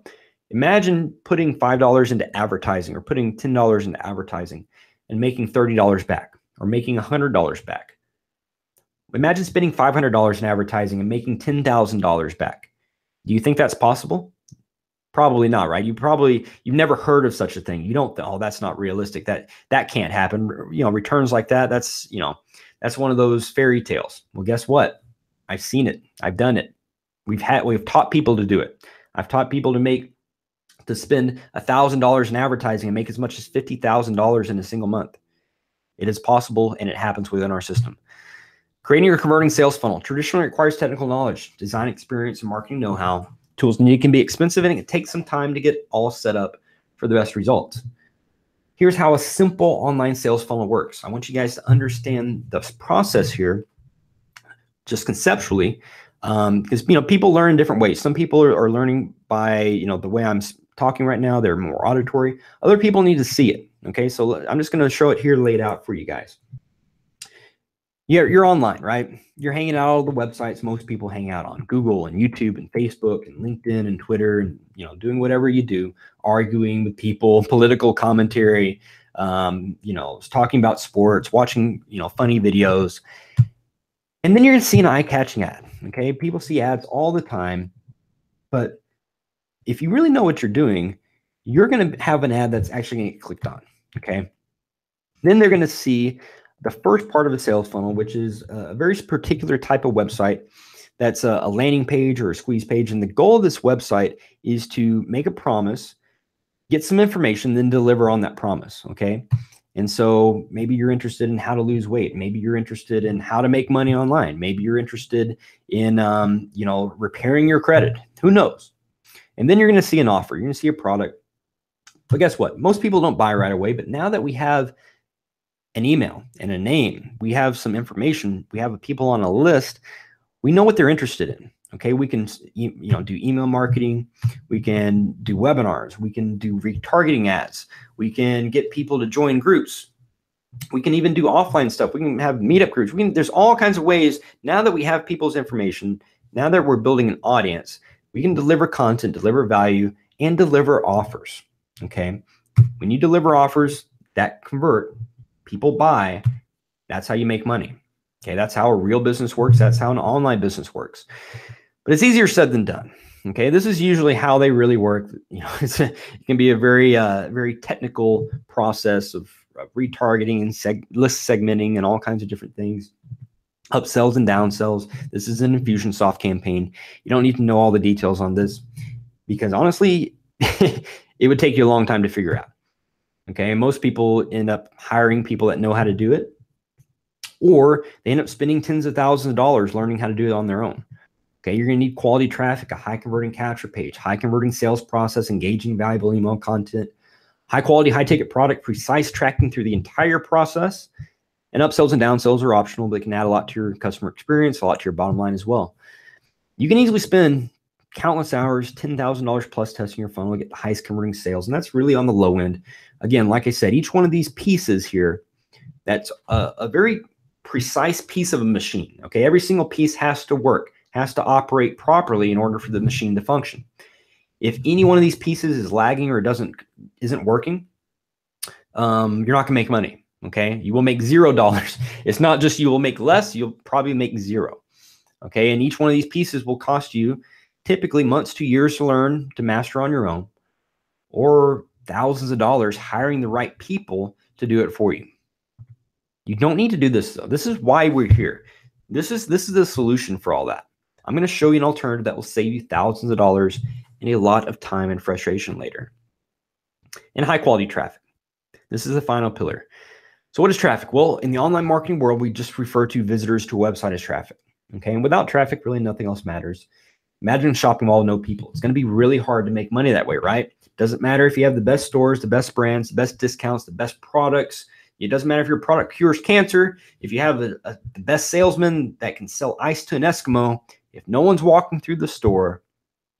Imagine putting $5 into advertising or putting $10 into advertising and making $30 back or making $100 back. Imagine spending $500 in advertising and making $10,000 back. Do you think that's possible? Probably not, right? You've never heard of such a thing. You don't, oh, that's not realistic. That can't happen. Returns like that, that's one of those fairy tales. Well, guess what? I've seen it. I've done it. We've taught people to do it. I've taught people to spend $1,000 in advertising and make as much as $50,000 in a single month. It is possible, and it happens within our system. Creating or converting sales funnel traditionally requires technical knowledge, design experience, and marketing know-how. Tools needed can be expensive, and it takes some time to get all set up for the best results. Here's how a simple online sales funnel works. I want you guys to understand the process here, just conceptually, because people learn in different ways. Some people are learning by the way I'm talking right now. They're more auditory. Other people need to see it. Okay, so I'm just going to show it here laid out for you guys. You're online, right? You're hanging out on all the websites most people hang out on, Google and YouTube and Facebook and LinkedIn and Twitter, and doing whatever you do, arguing with people, political commentary, talking about sports, watching funny videos, and then you're gonna see an eye-catching ad. Okay, people see ads all the time, but if you really know what you're doing, you're gonna have an ad that's actually gonna get clicked on. Okay, then they're gonna see the first part of the sales funnel, which is a very particular type of website that's a landing page or a squeeze page. And the goal of this website is to make a promise, get some information, then deliver on that promise, okay? And so maybe you're interested in how to lose weight. Maybe you're interested in how to make money online. Maybe you're interested in, repairing your credit. Who knows? And then you're going to see an offer. You're going to see a product. But guess what? Most people don't buy right away. But now that we have an email and a name. We have some information. We have people on a list. We know what they're interested in. Okay, we can do email marketing. We can do webinars. We can do retargeting ads. We can get people to join groups. We can even do offline stuff. We can have meetup groups. There's all kinds of ways. Now that we have people's information, now that we're building an audience, we can deliver content, deliver value, and deliver offers. Okay, when you deliver offers that convert, people buy, that's how you make money. Okay, that's how a real business works. That's how an online business works. But it's easier said than done. Okay, this is usually how they really work. It can be a very technical process of retargeting and list segmenting and all kinds of different things. Upsells and downsells. This is an Infusionsoft campaign. You don't need to know all the details on this because honestly, it would take you a long time to figure out. Okay, most people end up hiring people that know how to do it, or they end up spending tens of thousands of dollars learning how to do it on their own. Okay, you're going to need quality traffic, a high converting capture page, high converting sales process, engaging valuable email content, high quality, high ticket product, precise tracking through the entire process. And upsells and downsells are optional, but they can add a lot to your customer experience, a lot to your bottom line as well. You can easily spend countless hours, $10,000 plus testing your funnel to get the highest converting sales. And that's really on the low end. Again, like I said, each one of these pieces here, that's a very precise piece of a machine. Okay, every single piece has to work, has to operate properly in order for the machine to function. If any one of these pieces is lagging or isn't working, you're not gonna make money. Okay, you will make $0. It's not just you will make less, you'll probably make zero. Okay, and each one of these pieces will cost you typically months to years to learn, to master on your own, or thousands of dollars hiring the right people to do it for you. You don't need to do this though. This is why we're here. This is the solution for all that. I'm going to show you an alternative that will save you thousands of dollars and a lot of time and frustration later. And high quality traffic. This is the final pillar. So what is traffic? Well, in the online marketing world, we just refer to visitors to a website as traffic. Okay, and without traffic, really nothing else matters. Imagine a shopping mall with no people. It's going to be really hard to make money that way, right? Doesn't matter if you have the best stores, the best brands, the best discounts, the best products. It doesn't matter if your product cures cancer. If you have the best salesman that can sell ice to an Eskimo, if no one's walking through the store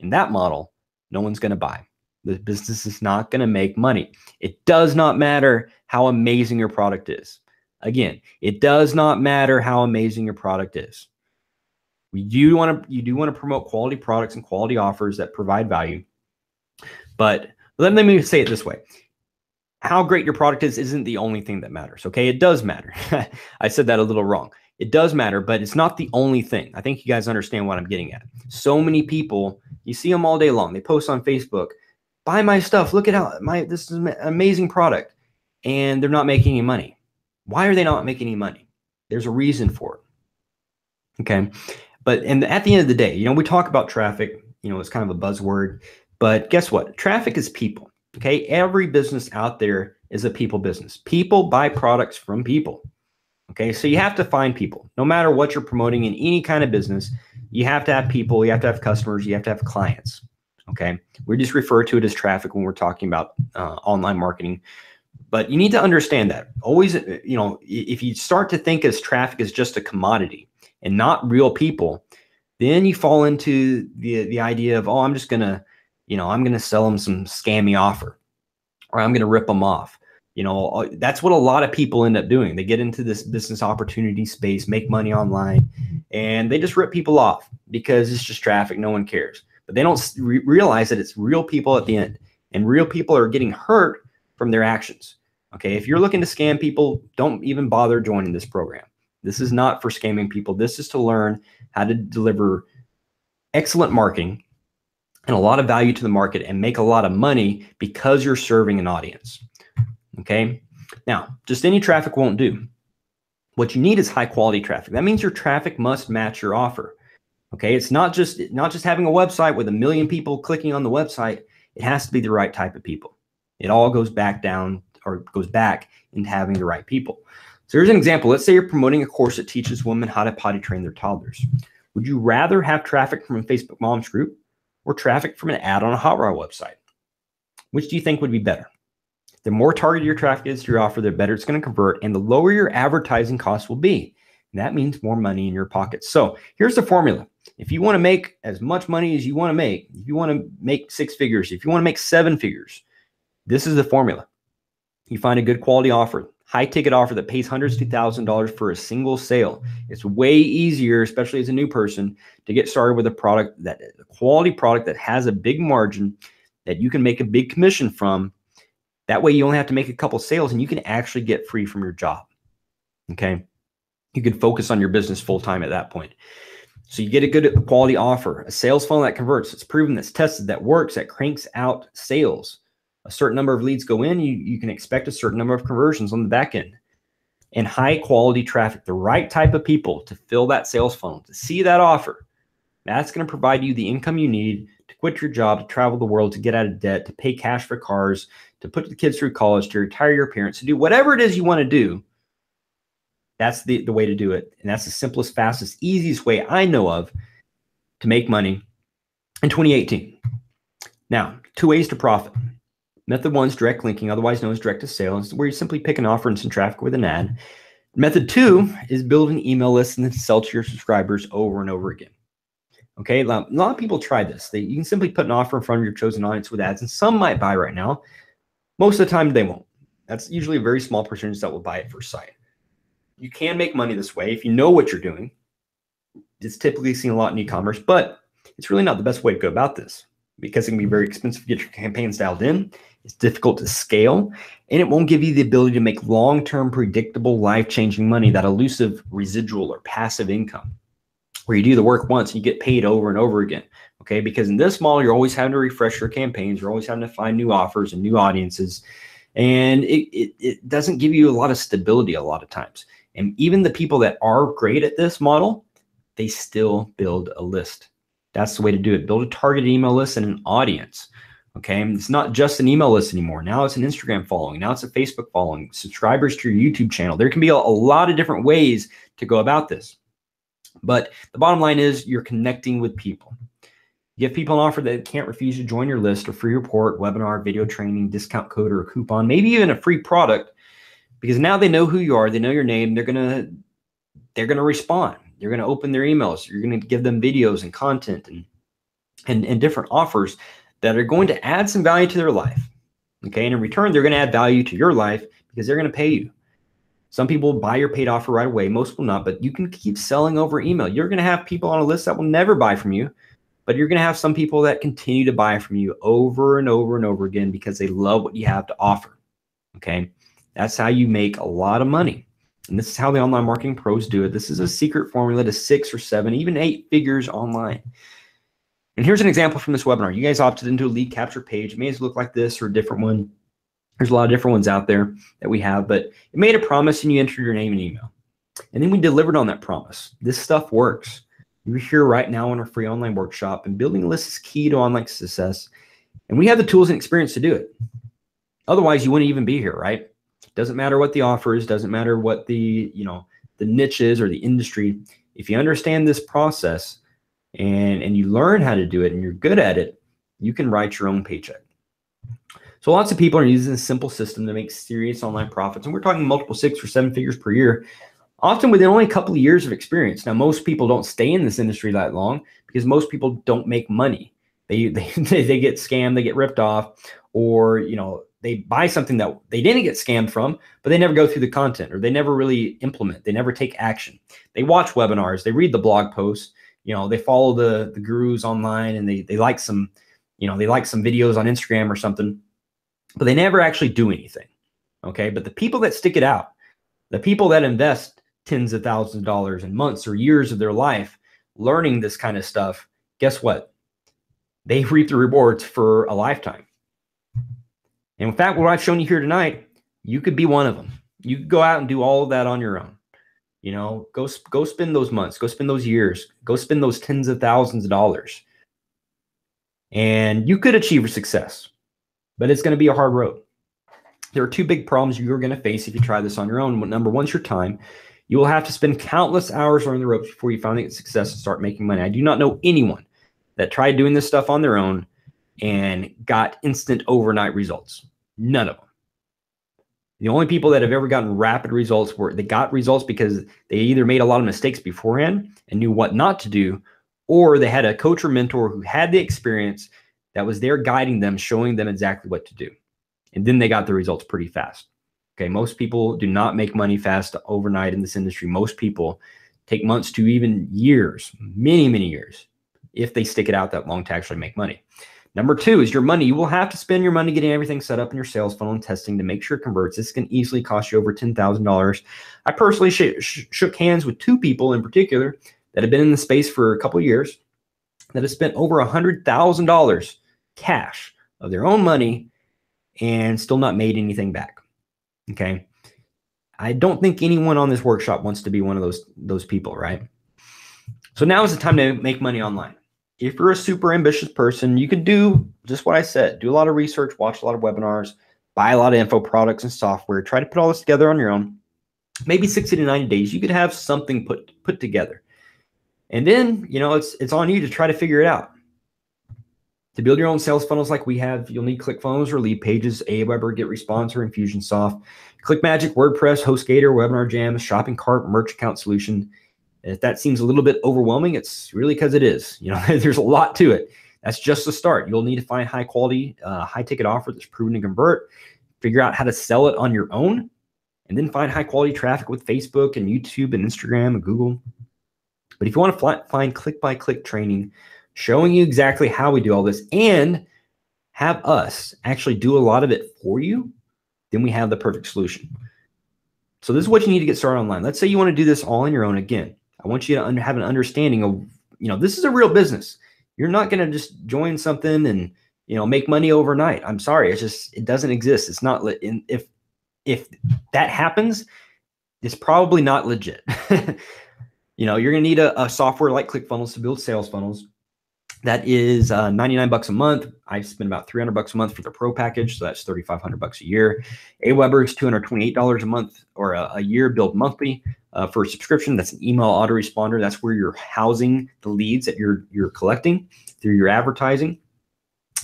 in that model, no one's going to buy. The business is not going to make money. It does not matter how amazing your product is. Again, it does not matter how amazing your product is. You do want to promote quality products and quality offers that provide value. But let me say it this way. How great your product is isn't the only thing that matters. Okay, it does matter. I said that a little wrong. It does matter, but it's not the only thing. I think you guys understand what I'm getting at. So many people, you see them all day long. They post on Facebook, buy my stuff. Look at how this is an amazing product. And they're not making any money. Why are they not making any money? There's a reason for it. Okay. And at the end of the day, we talk about traffic, it's kind of a buzzword, but guess what? Traffic is people. Okay, every business out there is a people business. People buy products from people. Okay, so you have to find people. No matter what you're promoting in any kind of business, you have to have people, you have to have customers, you have to have clients. Okay, we just refer to it as traffic when we're talking about online marketing. But you need to understand that. Always, if you start to think as traffic is just a commodity and not real people, then you fall into the idea of, I'm just going to I'm going to sell them some scammy offer, or I'm going to rip them off. That's what a lot of people end up doing. They get into this business opportunity space, make money online, and they just rip people off because it's just traffic. No one cares. But they don't realize that it's real people at the end, and real people are getting hurt from their actions. Okay, if you're looking to scam people, don't even bother joining this program. This is not for scamming people. This is to learn how to deliver excellent marketing and a lot of value to the market and make a lot of money because you're serving an audience. Okay. Now, just any traffic won't do. What you need is high quality traffic. That means your traffic must match your offer. Okay. It's not just having a website with 1 million people clicking on the website. It has to be the right type of people. It all goes back into having the right people. So here's an example. Let's say you're promoting a course that teaches women how to potty train their toddlers. Would you rather have traffic from a Facebook moms group or traffic from an ad on a Hotwire website? Which do you think would be better? The more targeted your traffic is to your offer, the better it's going to convert, and the lower your advertising costs will be. And that means more money in your pocket. So here's the formula. If you want to make as much money as you want to make, if you want to make 6 figures, if you want to make 7 figures, this is the formula. You find a good quality offer, high ticket offer that pays hundreds to $1,000 for a single sale. It's way easier, especially as a new person, to get started with a product that a quality product that has a big margin that you can make a big commission from. That way you only have to make a couple sales and you can actually get free from your job. Okay. You can focus on your business full time at that point. So you get a good quality offer, a sales funnel that converts. It's proven, that's tested, that works, that cranks out sales. A certain number of leads go in, you can expect a certain number of conversions on the back end. And high quality traffic, the right type of people to fill that sales funnel, to see that offer. That's going to provide you the income you need to quit your job, to travel the world, to get out of debt, to pay cash for cars, to put the kids through college, to retire your parents, to do whatever it is you want to do. That's the way to do it. And that's the simplest, fastest, easiest way I know of to make money in 2018. Now, 2 ways to profit. Method 1 is direct linking, otherwise known as direct to sale. It's where you simply pick an offer and send traffic with an ad. Method 2 is build an email list and then sell to your subscribers over and over again. Okay, a lot of people try this. You can simply put an offer in front of your chosen audience with ads, and some might buy right now. Most of the time, they won't. That's usually a very small percentage that will buy at first sight. You can make money this way if you know what you're doing. It's typically seen a lot in e-commerce, but it's really not the best way to go about this because it can be very expensive to get your campaigns dialed in. It's difficult to scale, and it won't give you the ability to make long-term, predictable, life-changing money, that elusive residual or passive income, where you do the work once and you get paid over and over again. Okay, because in this model, you're always having to refresh your campaigns. You're always having to find new offers and new audiences, and it doesn't give you a lot of stability a lot of times. And even the people that are great at this model, they still build a list. That's the way to do it. Build a targeted email list and an audience. Okay, and it's not just an email list anymore. Now it's an Instagram following. Now it's a Facebook following, subscribers to your YouTube channel. There can be a lot of different ways to go about this. But the bottom line is you're connecting with people. Give people an offer that can't refuse to join your list, a free report, webinar, video training, discount code, or a coupon, maybe even a free product, because now they know who you are. They know your name. They're gonna respond. You're gonna open their emails. You're gonna give them videos and content and different offers that are going to add some value to their life. Okay, and in return, they're going to add value to your life because they're going to pay you. Some people buy your paid offer right away. Most will not, but you can keep selling over email. You're going to have people on a list that will never buy from you, but you're going to have some people that continue to buy from you over and over and over again because they love what you have to offer. Okay, that's how you make a lot of money. And this is how the online marketing pros do it. This is a secret formula to 6 or 7, even 8 figures online. And here's an example from this webinar. You guys opted into a lead capture page. It may look like this or a different one. There's a lot of different ones out there that we have, but it made a promise and you entered your name and email. And then we delivered on that promise. This stuff works. You're here right now in our free online workshop, and building a list is key to online success. And we have the tools and experience to do it. Otherwise, you wouldn't even be here, right? Doesn't matter what the offer is, doesn't matter what the niche is or the industry. If you understand this process, and you learn how to do it and you're good at it, you can write your own paycheck. So lots of people are using this simple system to make serious online profits. And we're talking multiple 6 or 7 figures per year, often within only a couple of years of experience. Now, most people don't stay in this industry that long because most people don't make money. They get scammed, they get ripped off, or they buy something that they didn't get scammed from, but they never go through the content, or they never really implement. They never take action. They watch webinars, they read the blog posts, they follow the gurus online, and they like some, they like some videos on Instagram or something, but they never actually do anything. Okay. But the people that stick it out, the people that invest tens of thousands of dollars in months or years of their life learning this kind of stuff, guess what? They reap the rewards for a lifetime. And in fact, what I've shown you here tonight, you could be one of them. You could go out and do all of that on your own. Go spend those months, go spend those years, go spend those tens of thousands of dollars. And you could achieve success, but it's going to be a hard road. There are 2 big problems you're going to face if you try this on your own. Number 1 is your time. You will have to spend countless hours learning the ropes before you finally get success and start making money. I do not know anyone that tried doing this stuff on their own and got instant overnight results. None of them. The only people that have ever gotten rapid results they got results because they either made a lot of mistakes beforehand and knew what not to do, or they had a coach or mentor who had the experience that was there guiding them, showing them exactly what to do. And then they got the results pretty fast. Okay, most people do not make money fast overnight in this industry. Most people take months to even years, many, many years, if they stick it out that long to actually make money. Number two is your money. You will have to spend your money getting everything set up in your sales funnel and testing to make sure it converts. This can easily cost you over $10,000. I personally shook hands with 2 people in particular that have been in the space for a couple of years that have spent over $100,000 cash of their own money and still not made anything back. Okay. I don't think anyone on this workshop wants to be one of those people, right? So now is the time to make money online. If you're a super ambitious person, you can do just what I said. Do a lot of research, watch a lot of webinars, buy a lot of info products and software, try to put all this together on your own. Maybe 60 to 90 days, you could have something put together. And then, it's on you to try to figure it out. To build your own sales funnels like we have, you'll need ClickFunnels or Leadpages, Aweber, GetResponse, or Infusionsoft, ClickMagick, WordPress, HostGator, Webinar Jam, Shopping Cart, Merch Account Solution. And if that seems a little bit overwhelming, it's really because it is. There's a lot to it. That's just the start. You'll need to find high quality, high ticket offer that's proven to convert, figure out how to sell it on your own, and then find high quality traffic with Facebook and YouTube and Instagram and Google. But if you want to find click-by-click training, showing you exactly how we do all this and have us actually do a lot of it for you, then we have the perfect solution. So this is what you need to get started online. Let's say you want to do this all on your own. Again, I want you to have an understanding of, this is a real business. You're not going to just join something and, make money overnight. I'm sorry. It doesn't exist. It's not, if that happens, it's probably not legit. You're going to need a software like ClickFunnels to build sales funnels. That is $99 a month. I spend about $300 a month for the pro package, so that's $3,500 a year. Aweber is $228 a month or a year, billed monthly. For a subscription, that's an email autoresponder. That's where you're housing the leads that you're collecting through your advertising.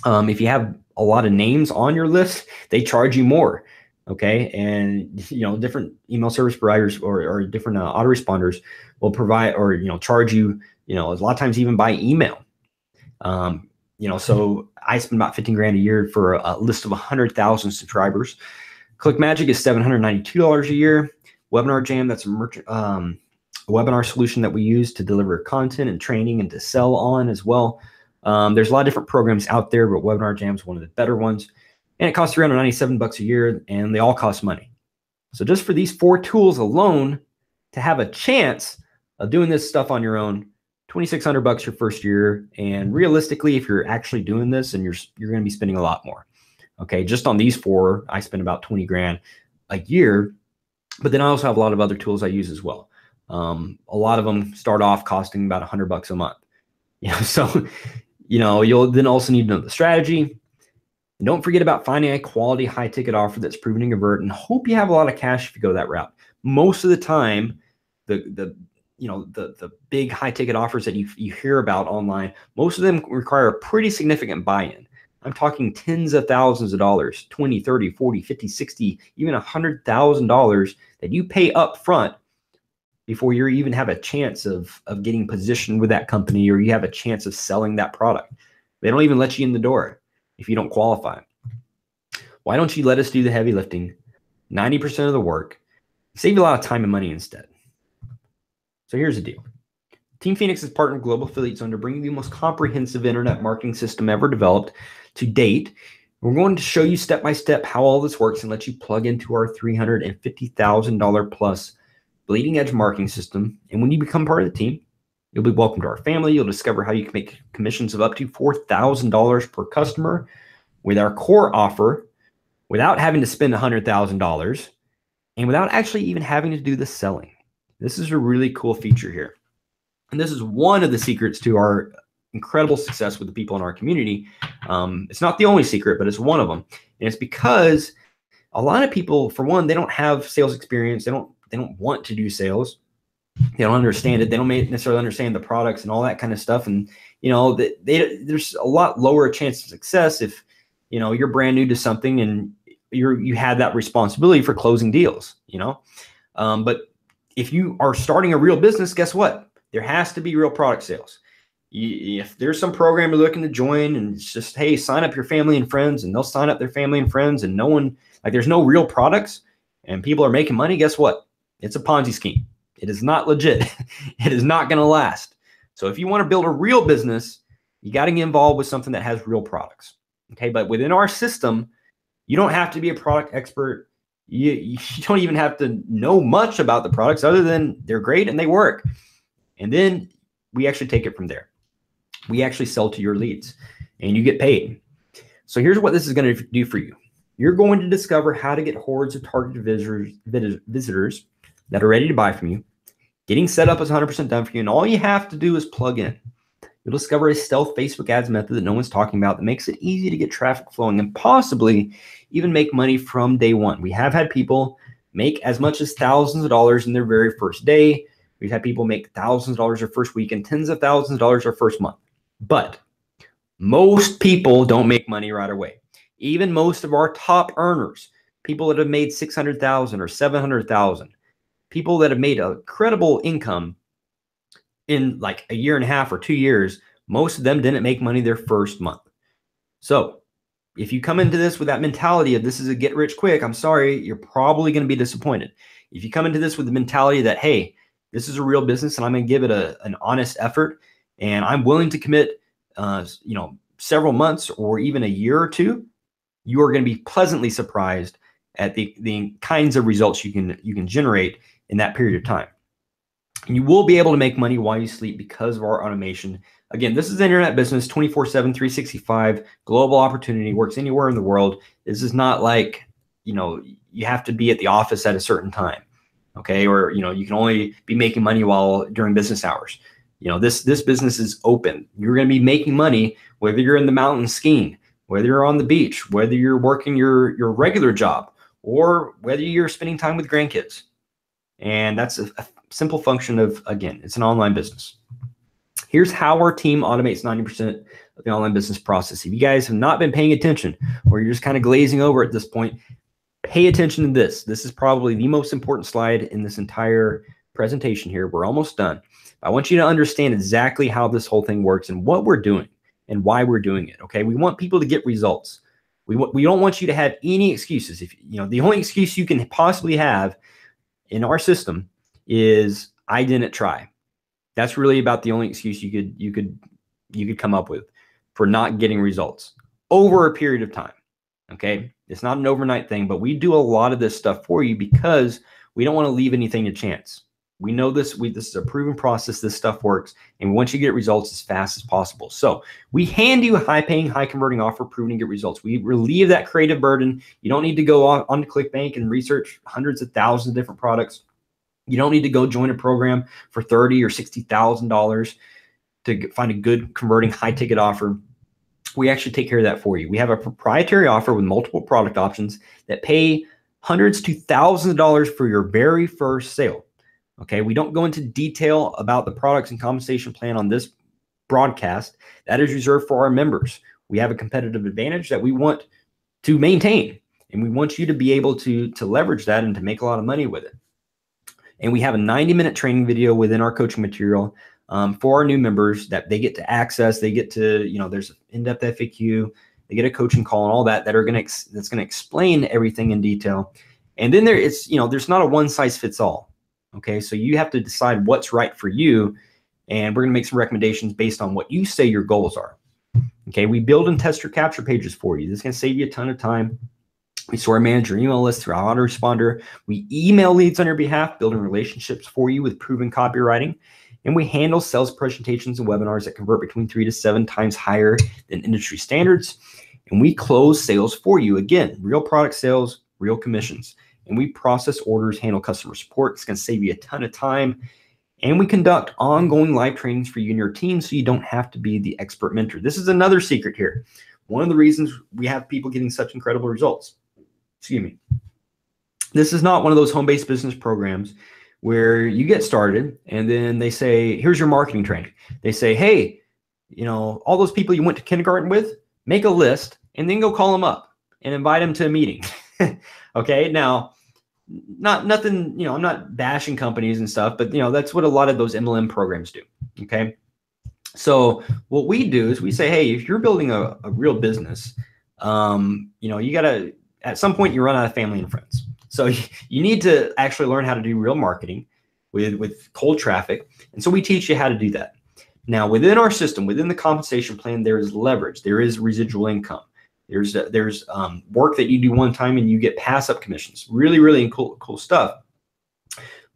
If you have a lot of names on your list, they charge you more. Okay, and different email service providers or different autoresponders will provide or charge you a lot of times even by email. So I spend about $15,000 a year for a list of 100,000 subscribers. ClickMagick is $792 a year. Webinar Jam, that's a webinar solution that we use to deliver content and training and to sell on as well. There's a lot of different programs out there, but Webinar Jam is one of the better ones. And it costs $397 a year, and they all cost money. So just for these 4 tools alone, to have a chance of doing this stuff on your own, $2,600 your first year. And realistically, if you're actually doing this, and you're going to be spending a lot more. Okay, just on these 4, I spend about $20,000 a year. But then I also have a lot of other tools I use as well. A lot of them start off costing about $100 a month. So you'll then also need to know the strategy. And don't forget about finding a quality high ticket offer that's proven to convert, and hope you have a lot of cash if you go that route. Most of the time, the big high ticket offers that you hear about online, most of them require a pretty significant buy-in. I'm talking tens of thousands of dollars, 20, 30, 40, 50, 60, even $100,000 that you pay up front before you even have a chance of getting positioned with that company, or you have a chance of selling that product. They don't even let you in the door if you don't qualify. Why don't you let us do the heavy lifting, 90% of the work, save you a lot of time and money instead? So here's the deal. Team Phoenix has partnered with Global Affiliate Zone to bring you the most comprehensive internet marketing system ever developed to date. We're going to show you step by step how all this works and let you plug into our $350,000 plus bleeding edge marketing system. And when you become part of the team, you'll be welcome to our family. You'll discover how you can make commissions of up to $4,000 per customer with our core offer without having to spend $100,000 and without actually even having to do the selling. This is a really cool feature here. And this is one of the secrets to our incredible success with the people in our community. It's not the only secret, but it's one of them. And it's because a lot of people, for one, they don't have sales experience. They don't want to do sales. They don't understand it. They don't necessarily understand the products and all that kind of stuff. And, there's a lot lower chance of success if, you're brand new to something and you have that responsibility for closing deals, but if you are starting a real business, guess what? There has to be real product sales. If there's some program you're looking to join and it's just, hey, sign up your family and friends, and they'll sign up their family and friends, and there's no real products and people are making money, guess what? It's a Ponzi scheme. It is not legit. It is not going to last. So if you want to build a real business, you got to get involved with something that has real products. Okay. But within our system, you don't have to be a product expert. You don't even have to know much about the products other than they're great and they work. And then we actually take it from there. We actually sell to your leads and you get paid. So here's what this is going to do for you. You're going to discover how to get hordes of targeted visitors that are ready to buy from you. Getting set up is 100% done for you. And all you have to do is plug in. You'll discover a stealth Facebook ads method that no one's talking about that makes it easy to get traffic flowing and possibly even make money from day one. We have had people make as much as thousands of dollars in their very first day. We've had people make thousands of dollars their first week and tens of thousands of dollars their first month. But most people don't make money right away. Even most of our top earners, people that have made 600,000 or 700,000, people that have made a credible income in like a year and a half or 2 years, most of them didn't make money their first month. So if you come into this with that mentality of this is a get rich quick, I'm sorry, you're probably going to be disappointed. If you come into this with the mentality that, hey, this is a real business and I'm going to give it an honest effort and I'm willing to commit, several months or even a year or two, you are going to be pleasantly surprised at the kinds of results you can generate in that period of time. And you will be able to make money while you sleep because of our automation. Again, this is internet business, 24/7, 365, global opportunity, works anywhere in the world. This is not like, you have to be at the office at a certain time, okay? Or, you can only be making money during business hours. This business is open. You're going to be making money whether you're in the mountains skiing, whether you're on the beach, whether you're working your regular job, or whether you're spending time with grandkids. And that's a simple function of, again, it's an online business. Here's how our team automates 90% of the online business process. If you guys have not been paying attention or you're just kind of glazing over at this point, pay attention to this. This is probably the most important slide in this entire presentation here. We're almost done. I want you to understand exactly how this whole thing works and what we're doing and why we're doing it. Okay. We want people to get results. We don't want you to have any excuses. If the only excuse you can possibly have in our system is I didn't try. That's really about the only excuse you could come up with for not getting results over a period of time. Okay. It's not an overnight thing, but we do a lot of this stuff for you because we don't want to leave anything to chance. We know this. This is a proven process. This stuff works, and we want you to get results as fast as possible. So we hand you a high-paying, high-converting offer, proven to get results. We relieve that creative burden. You don't need to go on to ClickBank and research hundreds of thousands of different products. You don't need to go join a program for $30,000 or $60,000 to find a good converting high-ticket offer. We actually take care of that for you. We have a proprietary offer with multiple product options that pay hundreds to thousands of dollars for your very first sale. Okay, we don't go into detail about the products and compensation plan on this broadcast. That is reserved for our members. We have a competitive advantage that we want to maintain, and we want you to be able to leverage that and to make a lot of money with it. And we have a 90-minute training video within our coaching material for our new members that they get to access. They get to, there's an in-depth FAQ. They get a coaching call and all that that's going to explain everything in detail. And then there's not a one-size-fits-all. Okay, so you have to decide what's right for you, and we're going to make some recommendations based on what you say your goals are. Okay, we build and test your capture pages for you. This is going to save you a ton of time. We store and manage your email list through our autoresponder. We email leads on your behalf, building relationships for you with proven copywriting. And we handle sales presentations and webinars that convert between 3 to 7 times higher than industry standards. And we close sales for you. Again, real product sales, real commissions. And we process orders, handle customer support. It's going to save you a ton of time. And we conduct ongoing live trainings for you and your team so you don't have to be the expert mentor. This is another secret here. One of the reasons we have people getting such incredible results. Excuse me. This is not one of those home-based business programs where you get started and then they say, here's your marketing training. They say, hey, all those people you went to kindergarten with, make a list and then go call them up and invite them to a meeting. Okay. Now, nothing, I'm not bashing companies and stuff, but that's what a lot of those MLM programs do. Okay. So what we do is we say, hey, if you're building a real business, you got to, at some point you run out of family and friends. So you need to actually learn how to do real marketing with cold traffic. And so we teach you how to do that. Now, within our system, within the compensation plan, there is leverage. There is residual income. There's work that you do one time and you get pass-up commissions. Really, really cool stuff.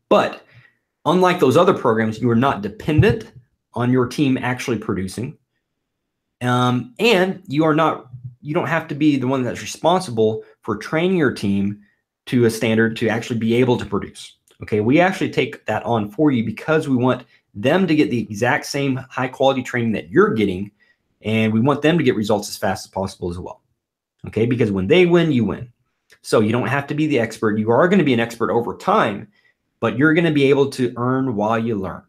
But unlike those other programs, you are not dependent on your team actually producing. And you don't have to be the one that's responsible for training your team to a standard to actually be able to produce. Okay, we actually take that on for you because we want them to get the exact same high quality training that you're getting, and we want them to get results as fast as possible as well. Okay, because when they win, you win. So you don't have to be the expert. You are going to be an expert over time, but you're going to be able to earn while you learn.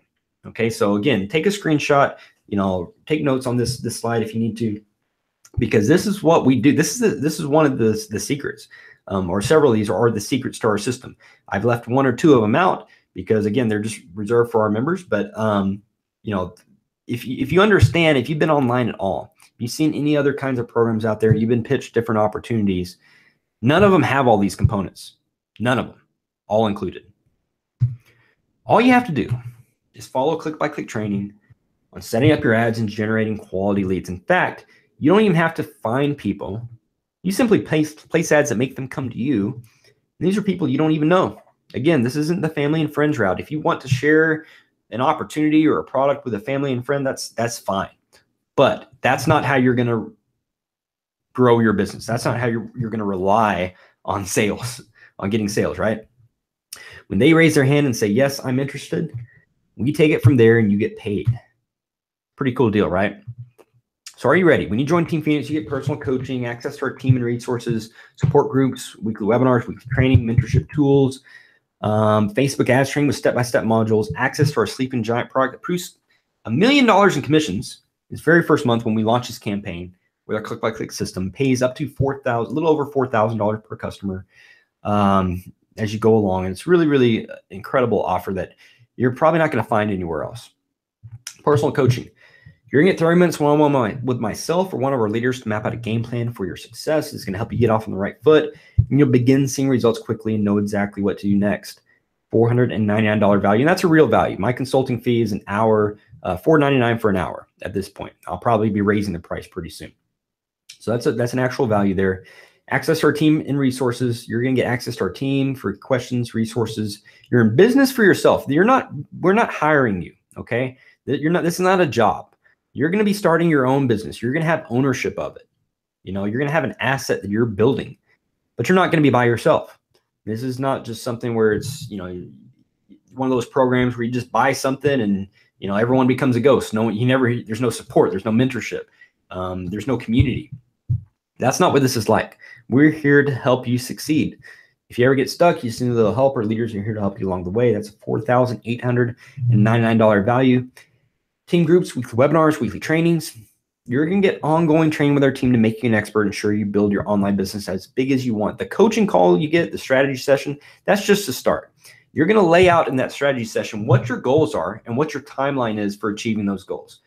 Okay, so again, take a screenshot, take notes on this slide if you need to, because this is what we do. This is one of the secrets, or several of these are the secrets to our system. I've left one or two of them out because again, they're just reserved for our members. But if you understand, if you've been online at all, if you've seen any other kinds of programs out there, you've been pitched different opportunities, none of them have all these components. None of them, all included. All you have to do is follow click-by-click training on setting up your ads and generating quality leads. In fact, you don't even have to find people. You simply place ads that make them come to you. And these are people you don't even know. Again, this isn't the family and friends route. If you want to share an opportunity or a product with a family and friend, that's fine. But that's not how you're going to grow your business. That's not how you're going to rely on sales, on getting sales, right? When they raise their hand and say, yes, I'm interested, we take it from there and you get paid. Pretty cool deal, right? So are you ready? When you join Team Phoenix, you get personal coaching, access to our team and resources, support groups, weekly webinars, weekly training, mentorship tools, Facebook ad training with step-by-step modules, access to our Sleeping Giant product that produces $1 million in commissions its very first month when we launch this campaign with our click-by-click system, pays up to a little over $4,000 per customer as you go along. And it's really, really incredible offer that you're probably not going to find anywhere else. Personal coaching. You're going to get 30 minutes one-on-one with myself or one of our leaders to map out a game plan for your success. It's going to help you get off on the right foot, and you'll begin seeing results quickly and know exactly what to do next. $499 value, and that's a real value. My consulting fee is an hour, $4.99 for an hour at this point. I'll probably be raising the price pretty soon. So that's an actual value there. Access to our team and resources. You're going to get access to our team for questions, resources. You're in business for yourself. We're not hiring you, okay? This is not a job. You're going to be starting your own business. You're going to have ownership of it. You're going to have an asset that you're building, but you're not going to be by yourself. This is not just something where it's, one of those programs where you just buy something and, everyone becomes a ghost. There's no support. There's no mentorship. There's no community. That's not what this is like. We're here to help you succeed. If you ever get stuck, you see a little help. Our leaders are here to help you along the way. That's a $4,899 value. Team groups, weekly webinars, weekly trainings. You're going to get ongoing training with our team to make you an expert and ensure you build your online business as big as you want. The coaching call you get, the strategy session, that's just the start. You're going to lay out in that strategy session what your goals are and what your timeline is for achieving those goals.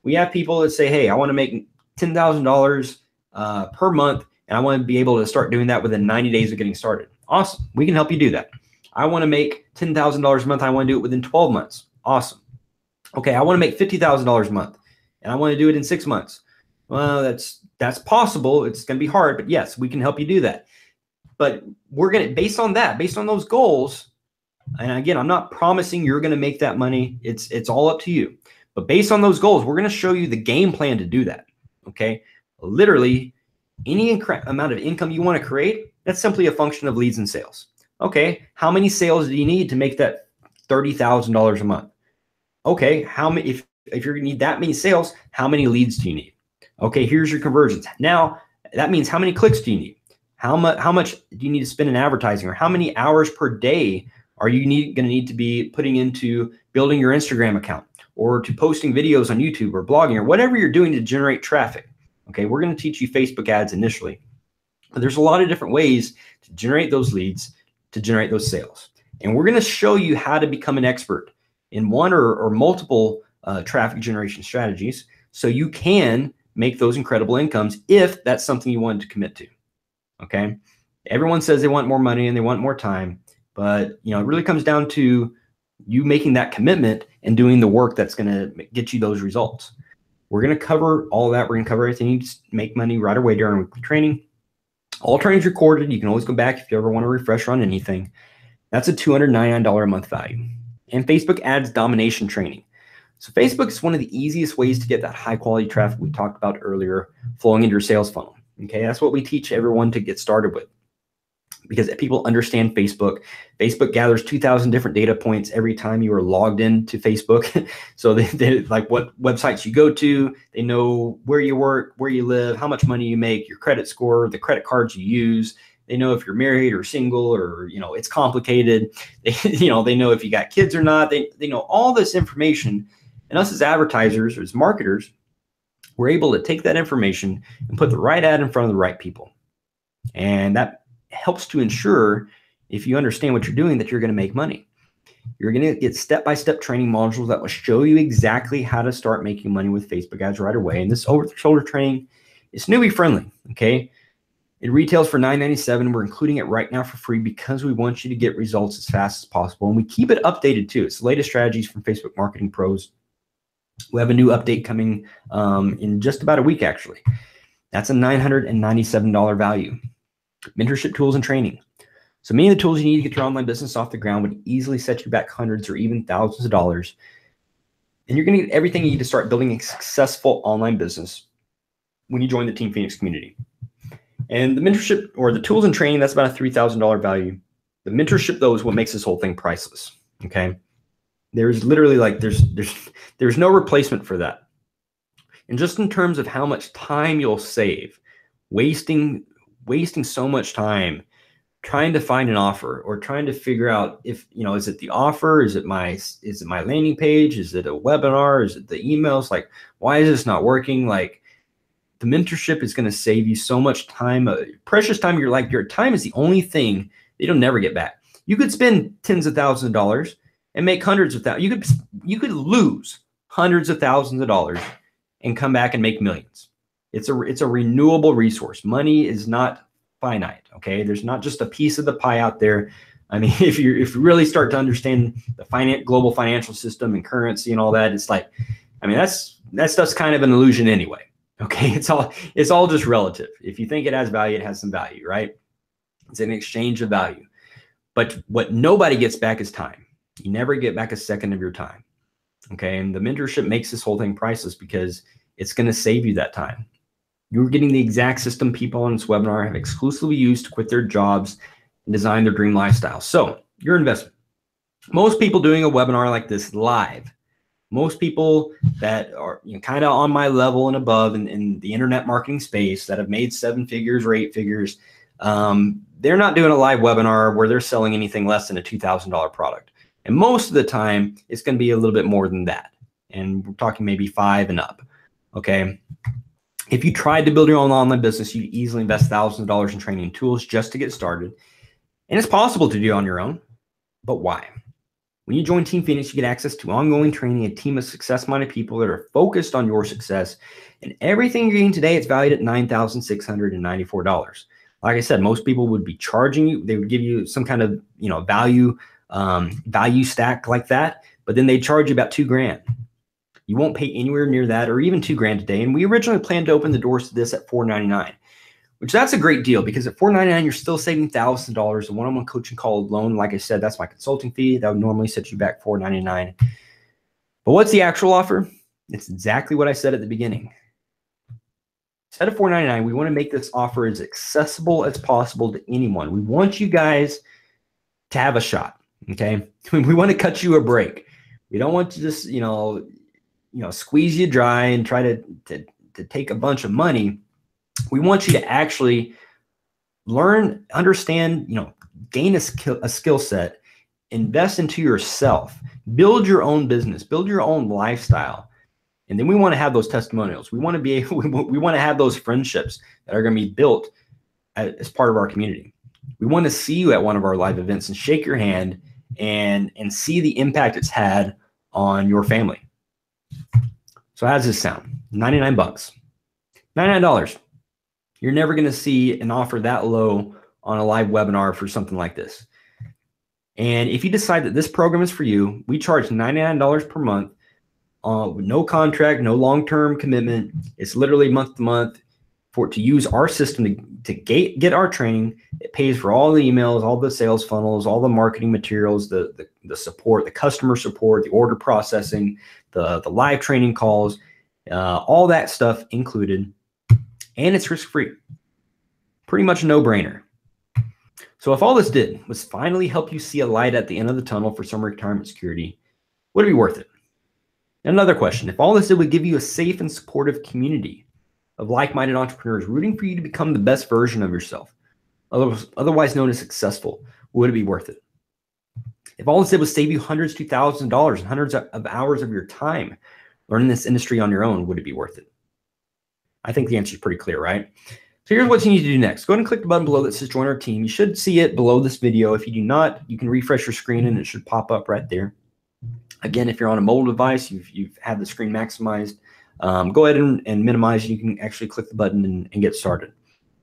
We have people that say, hey, I want to make $10,000 per month, and I want to be able to start doing that within 90 days of getting started. Awesome. We can help you do that. I want to make $10,000 a month. I want to do it within 12 months. Awesome. Okay, I want to make $50,000 a month, and I want to do it in 6 months. Well, that's possible. It's going to be hard, but yes, we can help you do that. But we're going to, based on those goals, and again, I'm not promising you're going to make that money. It's all up to you. But based on those goals, we're going to show you the game plan to do that. Okay, literally, any amount of income you want to create, that's simply a function of leads and sales. Okay, how many sales do you need to make that $30,000 a month? Okay, if you're going to need that many sales, how many leads do you need? Okay, here's your conversions. Now, that means how many clicks do you need? How much do you need to spend in advertising, or how many hours per day are you going to need to be putting into building your Instagram account, or to posting videos on YouTube or blogging, or whatever you're doing to generate traffic? Okay, we're going to teach you Facebook ads initially. There's a lot of different ways to generate those leads, to generate those sales. And we're going to show you how to become an expert in one or multiple traffic generation strategies so you can make those incredible incomes if that's something you wanted to commit to. Okay. Everyone says they want more money and they want more time, but it really comes down to you making that commitment and doing the work that's going to get you those results. We're going to cover all of that. We're going to cover everything you need to make money right away during weekly training. All training's recorded. You can always go back if you ever want to refresh on anything. That's a $299 a month value. And Facebook ads domination training. So Facebook is one of the easiest ways to get that high quality traffic we talked about earlier flowing into your sales funnel. Okay, that's what we teach everyone to get started with, because people understand Facebook. Facebook gathers 2,000 different data points every time you are logged into Facebook. So they like what websites you go to. They know where you work, where you live, how much money you make, your credit score, the credit cards you use. They know if you're married or single or, it's complicated. They know if you got kids or not. They know all this information. And us as advertisers or as marketers, we're able to take that information and put the right ad in front of the right people. And that helps to ensure, if you understand what you're doing, that you're going to make money. You're going to get step-by-step training modules that will show you exactly how to start making money with Facebook ads right away. And this over-the-shoulder training is newbie friendly, okay? It retails for $9.97. We're including it right now for free because we want you to get results as fast as possible. And we keep it updated too. It's the latest strategies from Facebook Marketing Pros. We have a new update coming in just about a week, actually. That's a $997 value. Mentorship tools and training. So many of the tools you need to get your online business off the ground would easily set you back hundreds or even thousands of dollars. And you're going to get everything you need to start building a successful online business when you join the Team Phoenix community. And the mentorship or the tools and training, that's about a $3,000 value. The mentorship, though, is what makes this whole thing priceless. Okay. There's literally there's no replacement for that. And just in terms of how much time you'll save, wasting so much time trying to find an offer or trying to figure out if, is it the offer? Is it my landing page? Is it a webinar? Is it the emails? Like, why is this not working? Like, the mentorship is going to save you so much time, precious time. Your time is the only thing that you'll never get back. You could spend tens of thousands of dollars and make hundreds of thousands. You could lose hundreds of thousands of dollars and come back and make millions. It's a renewable resource. Money is not finite. Okay, there's not just a piece of the pie out there. I mean, if you really start to understand the global financial system and currency and all that, it's like, I mean, that stuff's kind of an illusion anyway. Okay, it's all just relative. If you think it has value, it has some value, right? It's an exchange of value. But what nobody gets back is time. You never get back a second of your time. Okay, and the mentorship makes this whole thing priceless because it's going to save you that time. You're getting the exact system people on this webinar have exclusively used to quit their jobs and design their dream lifestyle. So your investment. Most people doing a webinar like this live, most people that are kind of on my level and above in the internet marketing space that have made 7 figures or 8 figures, they're not doing a live webinar where they're selling anything less than a $2,000 product. And most of the time, it's going to be a little bit more than that. And we're talking maybe 5 and up. Okay. If you tried to build your own online business, you'd easily invest thousands of dollars in training and tools just to get started. And it's possible to do on your own, but why? When you join Team Phoenix, you get access to ongoing training, a team of success-minded people that are focused on your success. And everything you're getting today, it's valued at $9,694. Like I said, most people would be charging you. They would give you some kind of value stack like that, but then they charge you about $2,000. You won't pay anywhere near that, or even $2,000 today. And we originally planned to open the doors to this at $499, which that's a great deal because at $499 you're still saving thousands of dollars. The one-on-one coaching call alone, like I said, that's my consulting fee. That would normally set you back $499. But what's the actual offer? It's exactly what I said at the beginning. Instead of $499, we want to make this offer as accessible as possible to anyone. We want you guys to have a shot. Okay, we want to cut you a break. We don't want to just squeeze you dry and try to take a bunch of money. We want you to actually learn, understand, gain a skill set, invest into yourself, build your own business, build your own lifestyle. And then we want to have those testimonials. We want to have those friendships that are going to be built as part of our community. We want to see you at one of our live events and shake your hand and see the impact it's had on your family. So how does this sound? 99 bucks, $99. You're never going to see an offer that low on a live webinar for something like this. And if you decide that this program is for you, we charge $99 per month, with no contract, no long-term commitment. It's literally month to month to use our system to get our training. It pays for all the emails, all the sales funnels, all the marketing materials, the support, the customer support, the order processing, the live training calls, all that stuff included. And it's risk-free. Pretty much a no-brainer. So if all this did was finally help you see a light at the end of the tunnel for some retirement security, would it be worth it? Another question, if all this did would give you a safe and supportive community of like-minded entrepreneurs rooting for you to become the best version of yourself, otherwise known as successful, would it be worth it? If all this did was save you hundreds to thousands of dollars and hundreds of hours of your time learning this industry on your own, would it be worth it? I think the answer is pretty clear, right? So here's what you need to do next. Go ahead and click the button below that says join our team. You should see it below this video. If you do not, you can refresh your screen and it should pop up right there. Again, if you're on a mobile device, you've had the screen maximized, go ahead and minimize. You can actually click the button and get started.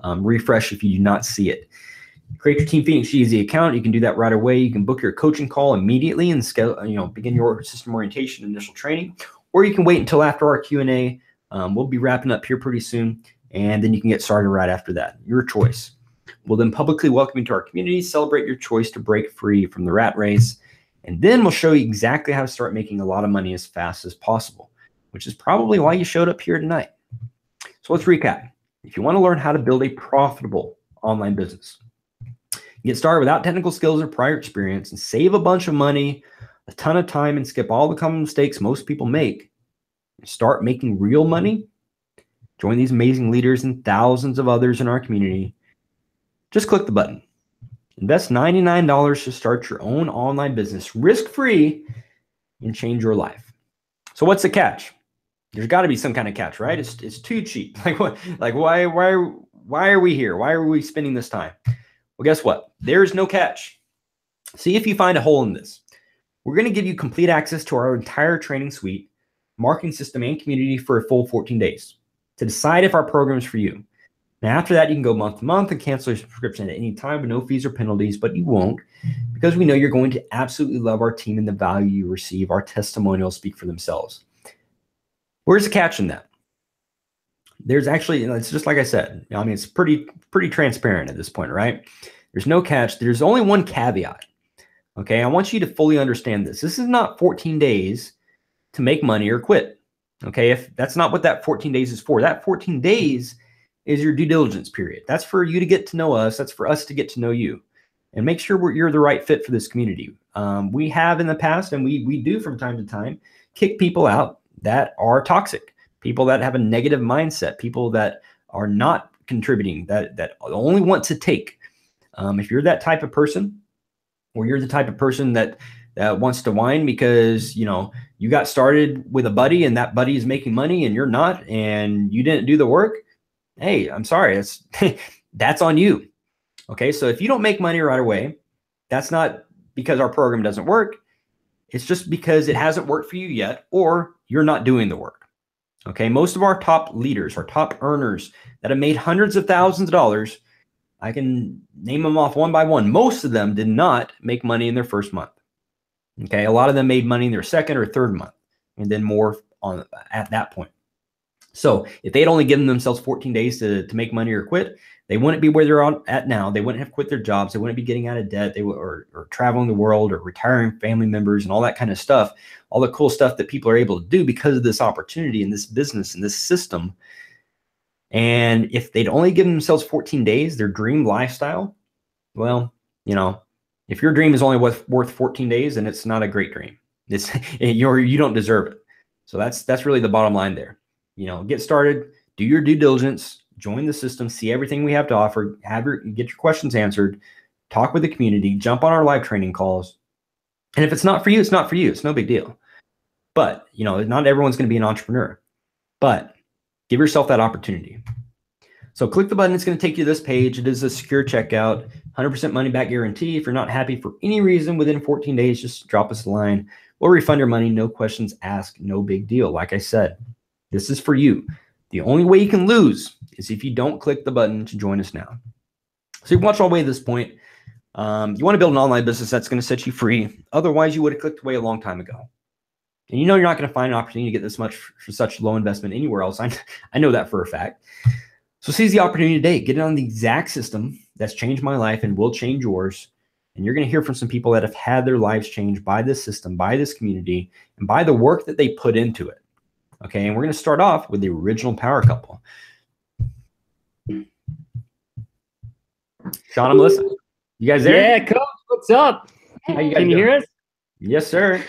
Refresh if you do not see it. Create your Team Phoenix GZ account. You can do that right away. You can book your coaching call immediately and begin your system orientation initial training, or you can wait until after our Q&A. We'll be wrapping up here pretty soon, and then you can get started right after that. Your choice. We'll then publicly welcome you to our community, celebrate your choice to break free from the rat race, and then we'll show you exactly how to start making a lot of money as fast as possible, which is probably why you showed up here tonight. So let's recap. If you want to learn how to build a profitable online business, get started without technical skills or prior experience and save a bunch of money, a ton of time, and skip all the common mistakes most people make, and start making real money, join these amazing leaders and thousands of others in our community, just click the button. Invest $99 to start your own online business risk-free and change your life. So what's the catch? There's got to be some kind of catch, right? It's too cheap. Like what? Like why are we here? Why are we spending this time? Well, guess what? There's no catch. See if you find a hole in this. We're going to give you complete access to our entire training suite, marketing system, and community for a full 14 days to decide if our program is for you. Now, after that, you can go month to month and cancel your subscription at any time with no fees or penalties, but you won't, because we know you're going to absolutely love our team and the value you receive. Our testimonials speak for themselves. Where's the catch in that? There's actually, it's just like I said, I mean, it's pretty transparent at this point, right? There's no catch. There's only one caveat. Okay, I want you to fully understand this. This is not 14 days to make money or quit. Okay, if that's not what that 14 days is for. That 14 days is your due diligence period. That's for you to get to know us. That's for us to get to know you and make sure you're the right fit for this community. We have in the past, and we do from time to time, kick people out that are toxic, people that have a negative mindset, people that are not contributing, that only want to take. If you're that type of person, or you're the type of person that wants to whine because you got started with a buddy and that buddy is making money and you're not, and you didn't do the work, hey, I'm sorry, that's on you. Okay, so if you don't make money right away, that's not because our program doesn't work. It's just because it hasn't worked for you yet, or you're not doing the work. Okay, most of our top leaders, our top earners that have made hundreds of thousands of dollars, I can name them off one by one. Most of them did not make money in their first month. Okay, a lot of them made money in their second or third month, and then more at that point. So if they'd only given themselves 14 days to make money or quit, they wouldn't be where they're at now. They wouldn't have quit their jobs. They wouldn't be getting out of debt. They would, or traveling the world, or retiring family members, and all that kind of stuff. All the cool stuff that people are able to do because of this opportunity and this business and this system. And if they'd only given themselves 14 days, their dream lifestyle, well, if your dream is only worth 14 days, then it's not a great dream. You don't deserve it. So that's really the bottom line there. Get started, do your due diligence, join the system, see everything we have to offer, get your questions answered, talk with the community, jump on our live training calls. And if it's not for you, it's not for you. It's no big deal. But, not everyone's going to be an entrepreneur. But give yourself that opportunity. So click the button. It's going to take you to this page. It is a secure checkout, 100% money back guarantee. If you're not happy for any reason within 14 days, just drop us a line. We'll refund your money. No questions asked. No big deal. Like I said, this is for you. The only way you can lose is if you don't click the button to join us now. So you've watched all the way to this point. You want to build an online business that's going to set you free. Otherwise, you would have clicked away a long time ago. And you know you're not going to find an opportunity to get this much for such low investment anywhere else. I know that for a fact. So seize the opportunity today. Get it on the exact system that's changed my life and will change yours. And you're going to hear from some people that have had their lives changed by this system, by this community, and by the work that they put into it. Okay, and we're going to start off with the original power couple. Sean and Melissa, you guys there? Yeah, Coach, what's up? How you guys Can you doing? hear us? Yes, sir.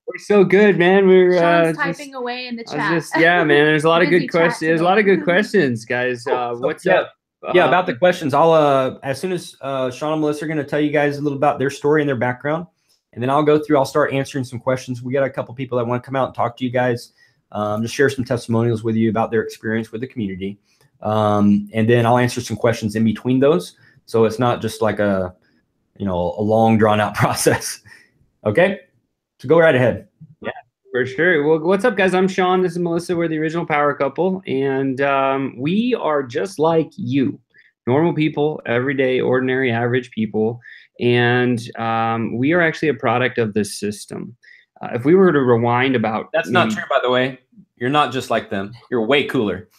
We're so good, man. We're Sean's typing away in the chat. Yeah, man. There's a lot of Busy good questions. chat There's a lot of today. good questions, guys. What's yeah. up? Yeah, about the questions, I'll as soon as Sean and Melissa are going to tell you guys a little about their story and their background, and then I'll start answering some questions. We got a couple people that want to come out and talk to you guys, just share some testimonials with you about their experience with the community, and then I'll answer some questions in between those, so it's not just like a long drawn out process. Okay, so go right ahead. Yeah, for sure. Well, what's up, guys? I'm Sean. This is Melissa. We're the original power couple, and we are just like you, normal people, everyday, ordinary, average people, and we are actually a product of the system. If we were to rewind about, That's not true, by the way. You're not just like them. You're way cooler.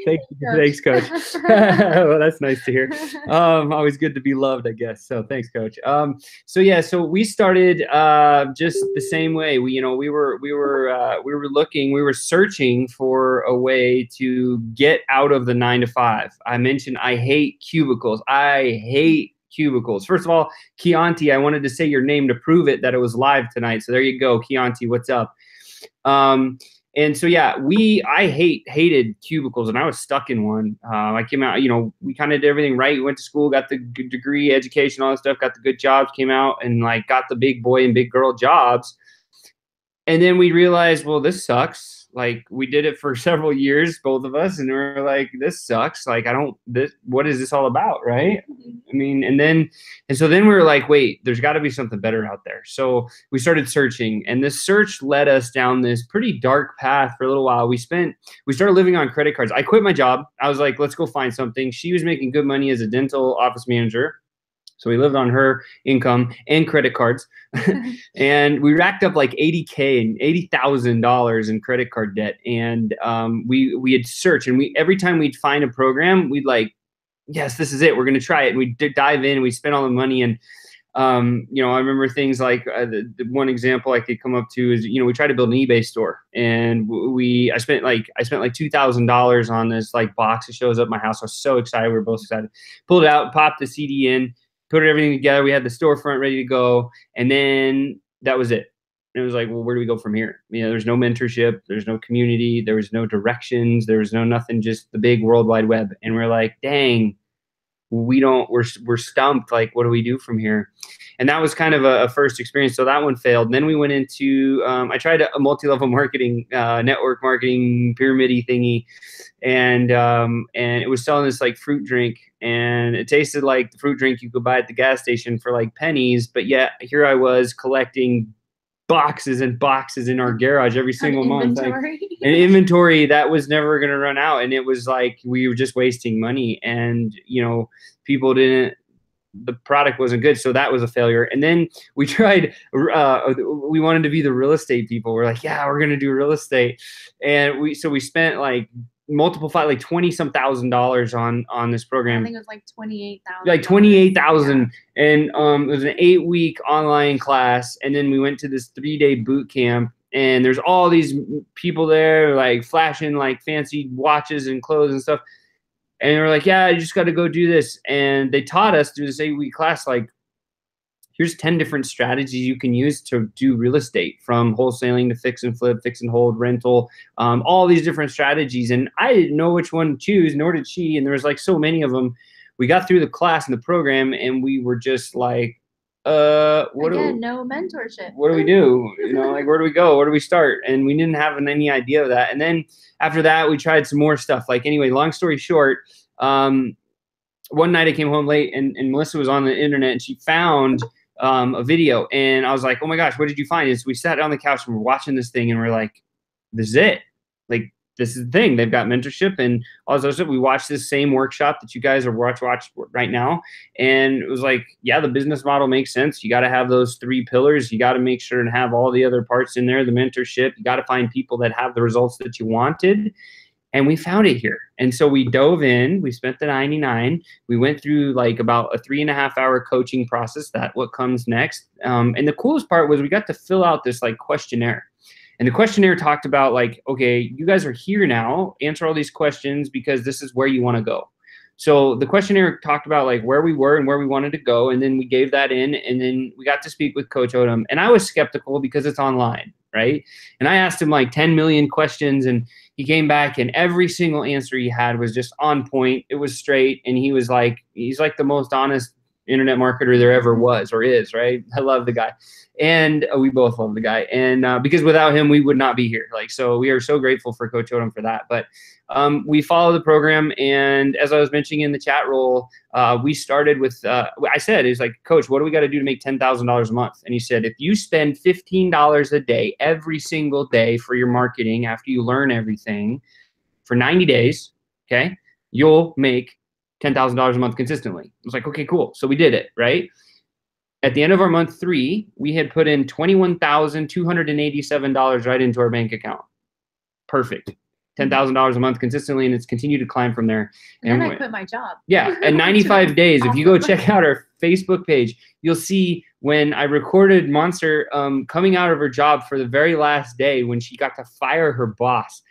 Thanks, Coach. Well, that's nice to hear. Always good to be loved, I guess. So thanks, Coach. So we started just the same way. We were searching for a way to get out of the 9 to 5. I mentioned I hate cubicles. First of all, Chianti, I wanted to say your name to prove it that it was live tonight. So there you go, Chianti. What's up? And so, yeah, I hated cubicles, and I was stuck in one. I came out, we kind of did everything right. We went to school, got the good degree, education, all that stuff, got the good jobs, came out and got the big boy and big girl jobs. And then we realized, well, this sucks. We did it for several years, both of us, and we were like, this sucks. What is this all about, right? I mean, and so then we were like, wait, there's got to be something better out there. So we started searching, and this search led us down this pretty dark path for a little while. We started living on credit cards. I quit my job. I was like, let's go find something. She was making good money as a dental office manager. So we lived on her income and credit cards, and we racked up like $80,000 in credit card debt. And we had searched, and every time we'd find a program, we'd like, yes, this is it. We're going to try it. And we dive in, and we spent all the money. And I remember things like the one example I could come up to is, we tried to build an eBay store, and I spent like $2,000 on this box that shows up at my house. I was so excited. We were both excited. Pulled it out, popped the CD in, put everything together. We had the storefront ready to go. And then that was it. And it was like, well, where do we go from here? There's no mentorship. There's no community. There was no directions. There was no nothing, just the big World Wide Web. And we're like, dang, we're stumped. What do we do from here? And that was kind of a first experience. So that one failed. And then we went into, I tried a multi-level marketing, network marketing, pyramid-y thingy. And it was selling this fruit drink, and it tasted like the fruit drink you could buy at the gas station for pennies. But yet here I was collecting boxes and boxes in our garage every single month. An inventory that was never going to run out. And it was we were just wasting money, and, the product wasn't good. So that was a failure. And then we tried, we wanted to be the real estate people. We're like, yeah, we're going to do real estate. And we spent multiple 20 some $1,000 on this program. I think it was 28,000. 28,000. Yeah. And it was an 8-week online class. And then we went to this 3-day boot camp, and there's all these people there flashing fancy watches and clothes and stuff. And we're like, yeah, you just got to go do this. And they taught us through this 8-week class, here's 10 different strategies you can use to do real estate, from wholesaling to fix and flip, fix and hold, rental, all these different strategies. And I didn't know which one to choose, nor did she. And there was so many of them. We got through the class and the program, and we were just what Again, do no mentorship. what do we do? You know, like, where do we go? Where do we start? And we didn't have any idea of that. And then after that, we tried some more stuff. Like, anyway, long story short, one night I came home late and Melissa was on the internet and she found a video, and I was like, oh my gosh, what did you find? And so we sat on the couch and we're watching this thing and we're like, this is it. Like, this is the thing. They've got mentorship and all this other stuff. We watched this same workshop that you guys are watch right now. And it was like, yeah, the business model makes sense. You got to have those 3 pillars. You got to make sure and have all the other parts in there, the mentorship. You got to find people that have the results that you wanted. And we found it here. And so we dove in, we spent the 99, we went through like about a 3.5-hour coaching process, that what comes next. And the coolest part was we got to fill out this like questionnaire. And the questionnaire talked about like, okay, you guys are here now, answer all these questions because this is where you want to go. So the questionnaire talked about like where we were and where we wanted to go. And then we gave that in, and then we got to speak with Coach Odom. And I was skeptical because it's online, right? And I asked him like 10 million questions, and he came back and every single answer he had was just on point. It was straight. And he's like the most honest internet marketer there ever was or is, right? I love the guy. And we both love the guy. And because without him, we would not be here. Like, so we are so grateful for Coach Odom for that. But we follow the program. And as I was mentioning in the chat roll, we started with, I said, it's like, Coach, what do we got to do to make $10,000 a month? And he said, if you spend $15 a day, every single day for your marketing, after you learn everything for 90 days, okay, you'll make $10,000 a month consistently. I was like, okay, cool. So we did it, right? At the end of our month 3, we had put in $21,287 right into our bank account. Perfect. $10,000 a month consistently, and it's continued to climb from there. And then I quit my job. Yeah, at 95 days, if you go check out our Facebook page, you'll see when I recorded Monster coming out of her job for the very last day when she got to fire her boss.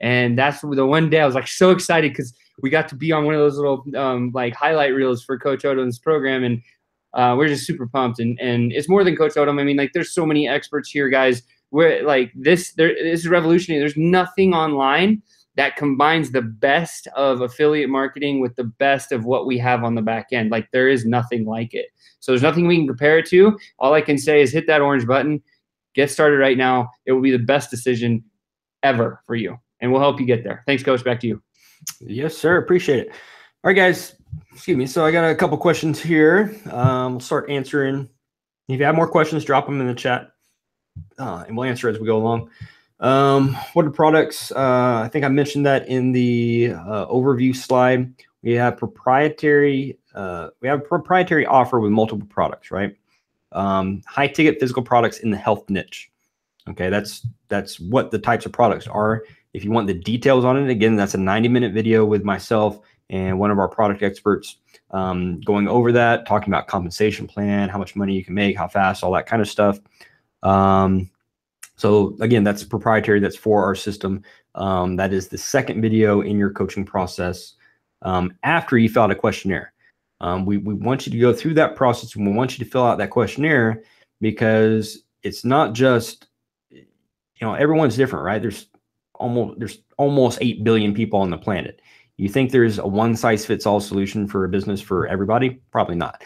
And that's the one day I was like so excited because we got to be on one of those little like highlight reels for Coach Odom's program, and we're just super pumped. And it's more than Coach Odom. I mean, like, there's so many experts here, guys. We're like this is revolutionary. There's nothing online that combines the best of affiliate marketing with the best of what we have on the back end. Like, there is nothing like it. So there's nothing we can compare it to. All I can say is hit that orange button, get started right now. It will be the best decision ever for you, and we'll help you get there. Thanks, Coach. Back to you. Yes, sir. Appreciate it. All right, guys. Excuse me. So I got a couple questions here. We'll start answering. If you have more questions, drop them in the chat, and we'll answer as we go along. What are products? I think I mentioned that in the overview slide. We have proprietary offer with multiple products, right? High ticket physical products in the health niche. Okay, that's what the types of products are. If you want the details on it, again, that's a 90-minute video with myself and one of our product experts going over that, talking about compensation plan, how much money you can make, how fast, all that kind of stuff. So again, that's proprietary. That's for our system. That is the second video in your coaching process after you fill out a questionnaire. We want you to go through that process, and we want you to fill out that questionnaire because it's not just, everyone's different, right? There's almost 8 billion people on the planet. You think there's a one-size-fits-all solution for a business for everybody? Probably not.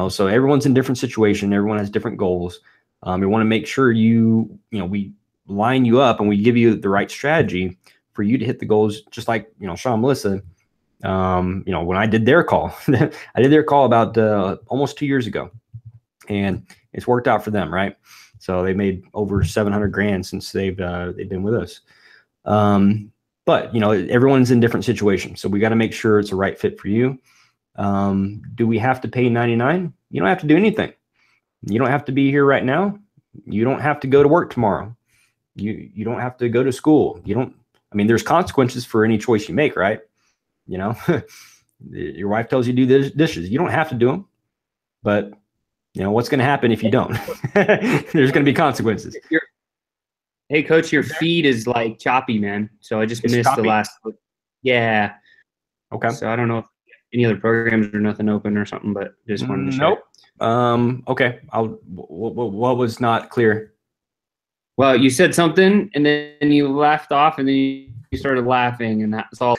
So everyone's in different situation. Everyone has different goals. We want to make sure we line you up and we give you the right strategy for you to hit the goals. Just like, Sean and Melissa, when I did their call, I did their call about almost 2 years ago, and it's worked out for them, right? So they made over 700 grand since they've been with us. But everyone's in different situations, so we got to make sure it's a right fit for you. Do we have to pay $99? You don't have to do anything. You don't have to be here right now. You don't have to go to work tomorrow. You don't have to go to school. There's consequences for any choice you make, right? Your wife tells you to do the dishes. You don't have to do them, but what's going to happen if you don't? There's going to be consequences. Hey, Coach, your feed is like choppy, man. So I just missed choppy? The last. Yeah. Okay. So I don't know if any other programs or nothing open or something, but just wanted to share. Nope. Okay. What was not clear? Well, you said something and then you laughed off and then you started laughing, and that's all.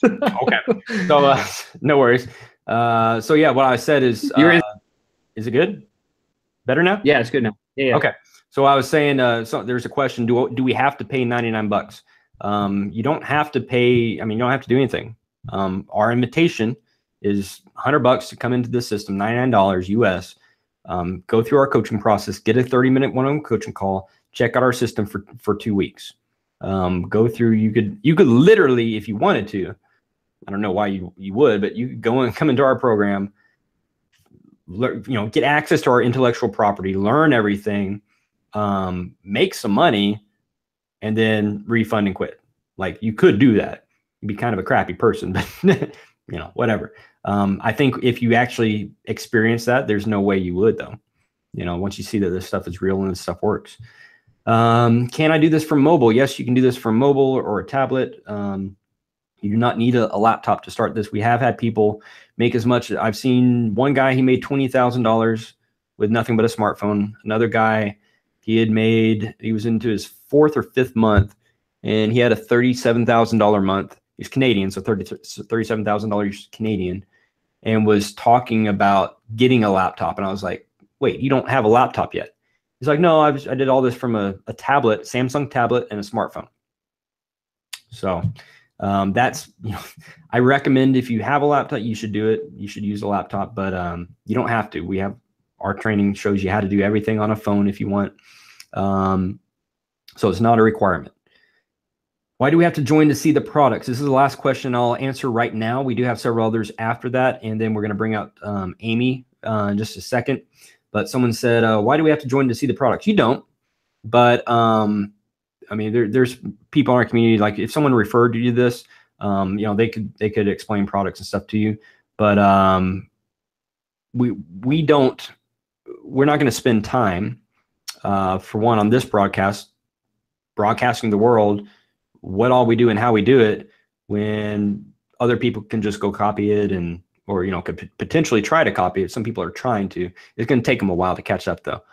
Okay. So no worries. So yeah, what I said is, is it good? Better now? Yeah, it's good now. Yeah. Okay. So I was saying, so there's a question. Do we have to pay $99? You don't have to pay. I mean, you don't have to do anything. Our invitation is $100 to come into the system, $99 US. Go through our coaching process, get a 30-minute one-on-one coaching call, check out our system for 2 weeks. Go through. You could literally, if you wanted to, I don't know why you would, but you could go and come into our program, get access to our intellectual property, learn everything, make some money, and then refund and quit. Like, you could do that. You'd be kind of a crappy person, but whatever. I think if you actually experience that, there's no way you would, though. Once you see that this stuff is real and this stuff works. Can I do this from mobile? Yes, you can do this from mobile or a tablet. You do not need a laptop to start this. We have had people make as much. I've seen one guy, he made $20,000 with nothing but a smartphone. Another guy, he was into his 4th or 5th month, and he had a $37,000 month. He's Canadian, so $37,000 Canadian, and was talking about getting a laptop. And I was like, wait, you don't have a laptop yet? He's like, no, I did all this from a tablet, Samsung tablet, and a smartphone. So that's, I recommend if you have a laptop, you should do it. You should use a laptop, but you don't have to. Our training shows you how to do everything on a phone if you want. So it's not a requirement. Why do we have to join to see the products? This is the last question I'll answer right now. We do have several others after that, and then we're going to bring out Amy in just a second. But someone said, why do we have to join to see the products? You don't. But I mean, there's people in our community, like if someone referred you to this, they could explain products and stuff to you. But we're not going to spend time, for one, on this broadcasting the world what all we do and how we do it, when other people can just go copy it or could potentially try to copy it. Some people are trying to. It's going to take them a while to catch up, though.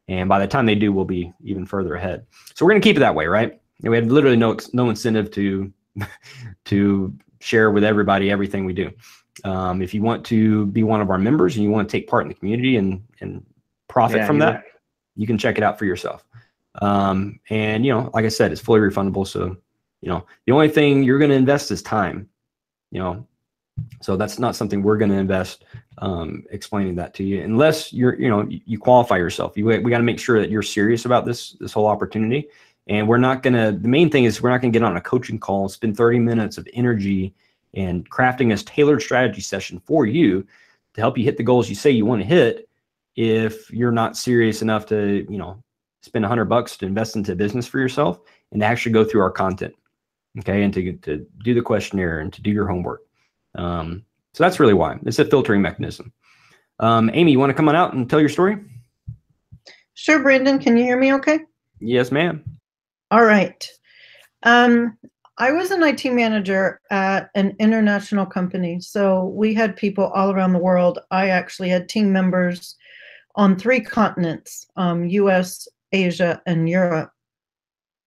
And by the time they do, we'll be even further ahead. So we're going to keep it that way, right? And we have literally no incentive to share with everybody everything we do. If you want to be one of our members and you want to take part in the community and profit from that, you can check it out for yourself. And like I said, it's fully refundable. So the only thing you're going to invest is time. So that's not something we're going to invest explaining that to you, unless you qualify yourself. We got to make sure that you're serious about this whole opportunity. And the main thing is we're not going to get on a coaching call, spend 30 minutes of energy and crafting a tailored strategy session for you to help you hit the goals you say you want to hit, if you're not serious enough to, spend $100 to invest into business for yourself and to actually go through our content. Okay. And to do the questionnaire and to do your homework. So that's really why. It's a filtering mechanism. Amy, you want to come on out and tell your story? Sure, Brandon. Can you hear me okay? Yes, ma'am. All right. I was an IT manager at an international company. So we had people all around the world. I actually had team members on 3 continents, US, Asia, and Europe.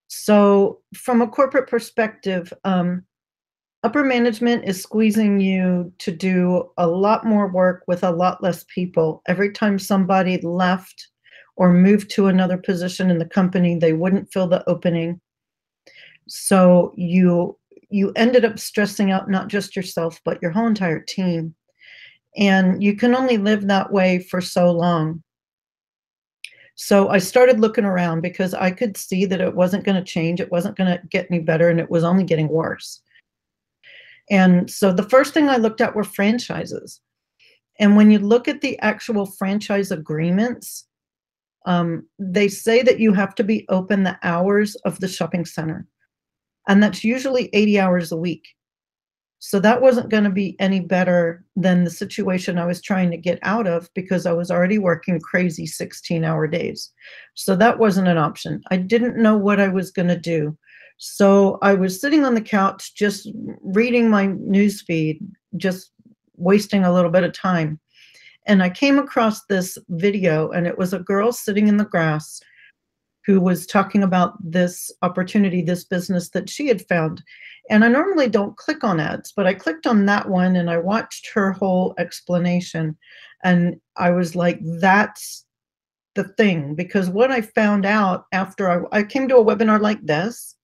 So from a corporate perspective, upper management is squeezing you to do a lot more work with a lot less people. Every time somebody left or moved to another position in the company, they wouldn't fill the opening. So you ended up stressing out not just yourself, but your whole entire team. And you can only live that way for so long. So I started looking around because I could see that it wasn't going to change. It wasn't going to get any better, and it was only getting worse. And so the first thing I looked at were franchises. And when you look at the actual franchise agreements, they say that you have to be open the hours of the shopping center. And that's usually 80 hours a week. So that wasn't going to be any better than the situation I was trying to get out of, because I was already working crazy 16-hour days. So that wasn't an option. I didn't know what I was going to do. So I was sitting on the couch, just reading my news feed, just wasting a little bit of time. And I came across this video, and it was a girl sitting in the grass who was talking about this opportunity, this business that she had found. And I normally don't click on ads, but I clicked on that one and I watched her whole explanation. And I was like, that's the thing, because what I found out after I came to a webinar like this,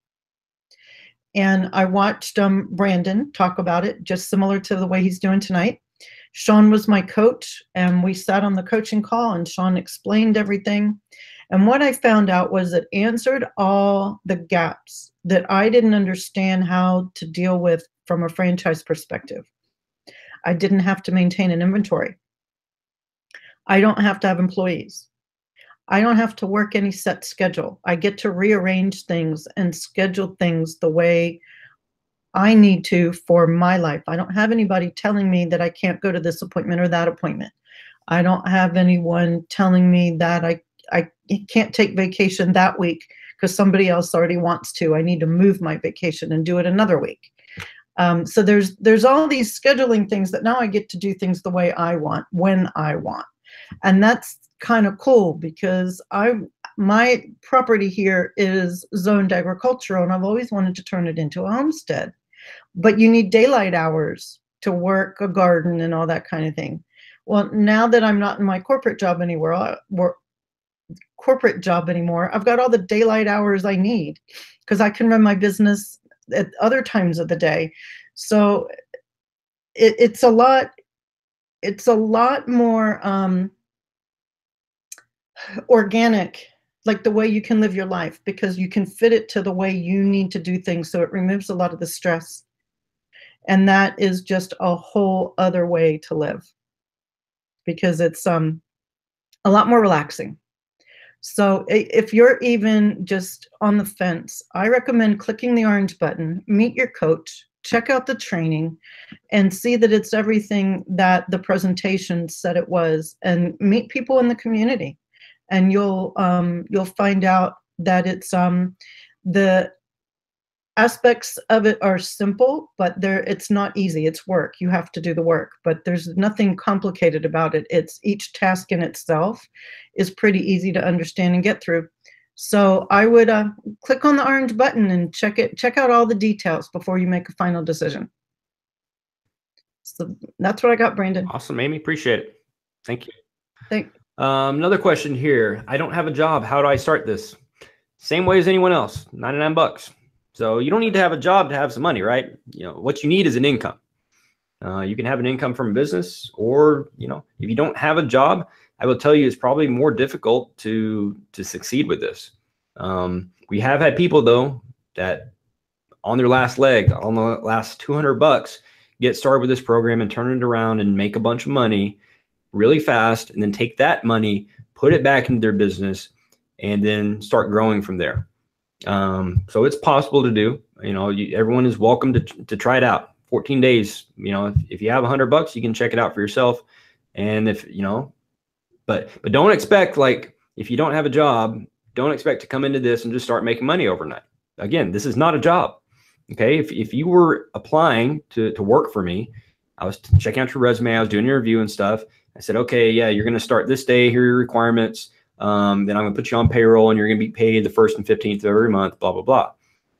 and I watched Brandon talk about it, just similar to the way he's doing tonight. Sean was my coach, and we sat on the coaching call, and Sean explained everything. And what I found out was it answered all the gaps that I didn't understand how to deal with from a franchise perspective. I didn't have to maintain an inventory. I don't have to have employees. I don't have to work any set schedule. I get to rearrange things and schedule things the way I need to for my life. I don't have anybody telling me that I can't go to this appointment or that appointment. I don't have anyone telling me that I can't take vacation that week because somebody else already wants to. I need to move my vacation and do it another week. So there's all these scheduling things that now I get to do things the way I want, when I want. And that's kind of cool because my property here is zoned agricultural, and I've always wanted to turn it into a homestead. But you need daylight hours to work a garden and all that kind of thing. Well, now that I'm not in my corporate job anymore, I've got all the daylight hours I need because I can run my business at other times of the day. So it's a lot more organic, like the way you can live your life, because you can fit it to the way you need to do things. So it removes a lot of the stress. And that is just a whole other way to live because it's a lot more relaxing. So if you're even just on the fence, I recommend clicking the orange button, meet your coach, check out the training, and see that it's everything that the presentation said it was, and meet people in the community. And you'll find out that it's the aspects of it are simple, but it's not easy. It's work. You have to do the work, but there's nothing complicated about it. It's each task in itself is pretty easy to understand and get through. So I would click on the orange button and check out all the details before you make a final decision. So that's what I got, Brandon. Awesome, Amy. Appreciate it. Thank you. Thanks. Another question here. I don't have a job. How do I start this? Same way as anyone else, $99. So you don't need to have a job to have some money, right? You know, what you need is an income. You can have an income from a business, or, you know, if you don't have a job, I will tell you it's probably more difficult to succeed with this. We have had people though that on their last leg, on the last $200, get started with this program and turn it around and make a bunch of money really fast, and then take that money, put it back into their business, and then start growing from there. So it's possible to do. You know, everyone is welcome to try it out. 14 days. You know, if you have $100, you can check it out for yourself. And if you know, but don't expect, like, if you don't have a job, don't expect to come into this and just start making money overnight. Again, this is not a job. Okay, if you were applying to work for me, I was checking out your resume, I was doing your review and stuff. I said, okay, yeah, you're going to start this day. Here are your requirements. Then I'm going to put you on payroll, and you're going to be paid the 1st and 15th of every month, blah, blah, blah.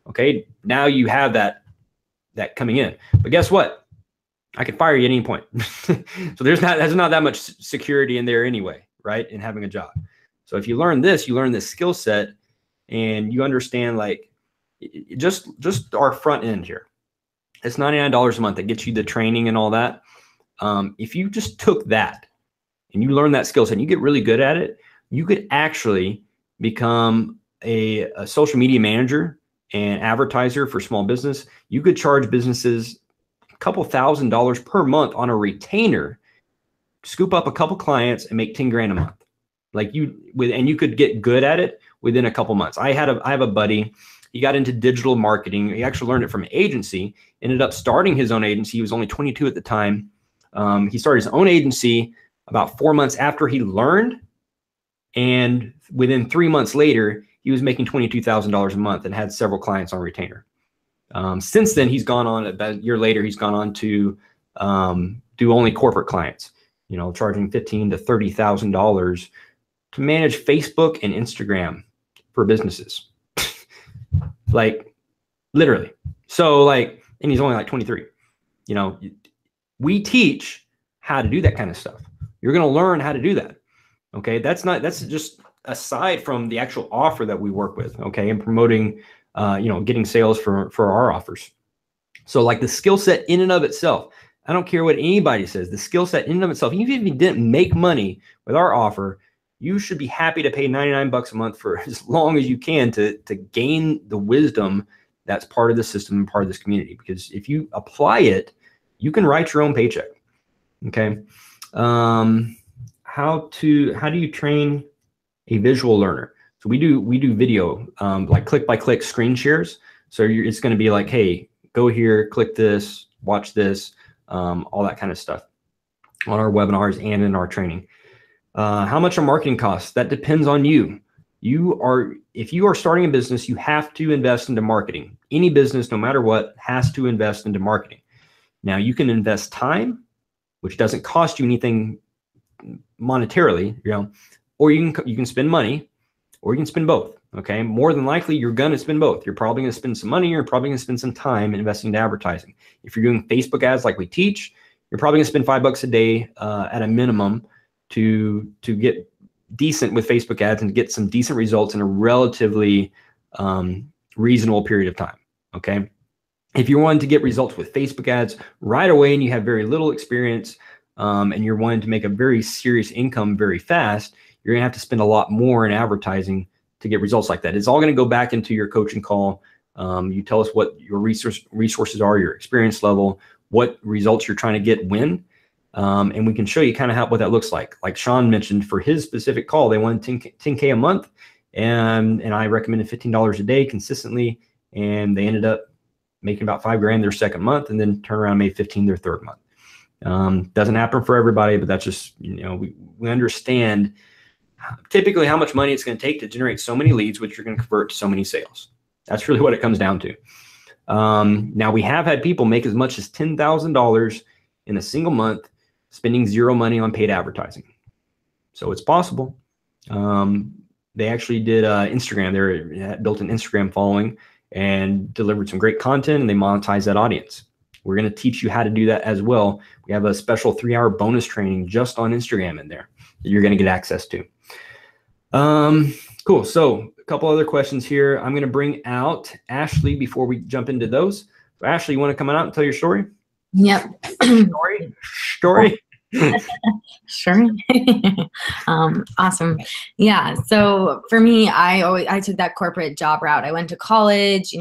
Okay, now you have that coming in. But guess what? I can fire you at any point. So there's not that much security in there anyway, right? In having a job. So if you learn this skill set, and you understand, like, just our front end here. It's $99 a month that gets you the training and all that. If you just took that and you learn that skill set and you get really good at it, you could actually become a social media manager and advertiser for small business. You could charge businesses a couple $1,000s per month on a retainer, scoop up a couple clients, and make 10 grand a month. And you could get good at it within a couple months. I have a buddy. He got into digital marketing. He actually learned it from an agency, ended up starting his own agency. He was only 22 at the time. He started his own agency about 4 months after he learned. And within 3 months later, he was making $22,000 a month and had several clients on retainer. Since then, he's gone on, about a year later, he's gone on to do only corporate clients, you know, charging $15,000 to $30,000 to manage Facebook and Instagram for businesses. Like, literally. So, like, and he's only like 23. You know, we teach how to do that kind of stuff. You're going to learn how to do that. Okay, that's just aside from the actual offer that we work with. Okay, and promoting, getting sales for our offers. So like the skill set in and of itself, I don't care what anybody says, the skill set in and of itself, even if you didn't make money with our offer, you should be happy to pay $99 a month for as long as you can to gain the wisdom that's part of the system and part of this community. Because if you apply it, you can write your own paycheck. Okay. How do you train a visual learner? So we do video, like click by click screen shares. So it's going to be like, hey, go here, click this, watch this, all that kind of stuff on our webinars and in our training. How much are marketing costs? That depends on you. If you are starting a business, you have to invest into marketing. Any business, no matter what, has to invest into marketing. Now you can invest time, which doesn't cost you anything monetarily, or you can spend money, or you can spend both. Okay. More than likely, you're going to spend both. You're probably going to spend some money. You're probably going to spend some time investing into advertising. If you're doing Facebook ads like we teach, you're probably going to spend $5 a day at a minimum to get decent with Facebook ads and get some decent results in a relatively reasonable period of time. Okay. If you're wanting to get results with Facebook ads right away and you have very little experience and you're wanting to make a very serious income very fast, you're going to have to spend a lot more in advertising to get results like that. It's all going to go back into your coaching call. You tell us what your resources are, your experience level, what results you're trying to get when, and we can show you kind of what that looks like. Like Sean mentioned, for his specific call, they wanted 10K a month, and I recommended $15 a day consistently, and they ended up making about $5,000 their second month, and then turn around and made 15 their third month. Doesn't happen for everybody, but that's just, we understand typically how much money it's going to take to generate so many leads, which you're going to convert to so many sales. That's really what it comes down to. Now we have had people make as much as $10,000 in a single month, spending zero money on paid advertising. So it's possible. They actually did Instagram. They built an Instagram following and delivered some great content, and they monetized that audience. We're going to teach you how to do that as well. We have a special 3-hour bonus training just on Instagram in there that you're going to get access to. Cool. So a couple other questions here. I'm going to bring out Ashley before we jump into those. So Ashley, you want to come on out and tell your story? Yep. Story. Sure. Awesome. Yeah. So for me, I took that corporate job route. I went to college,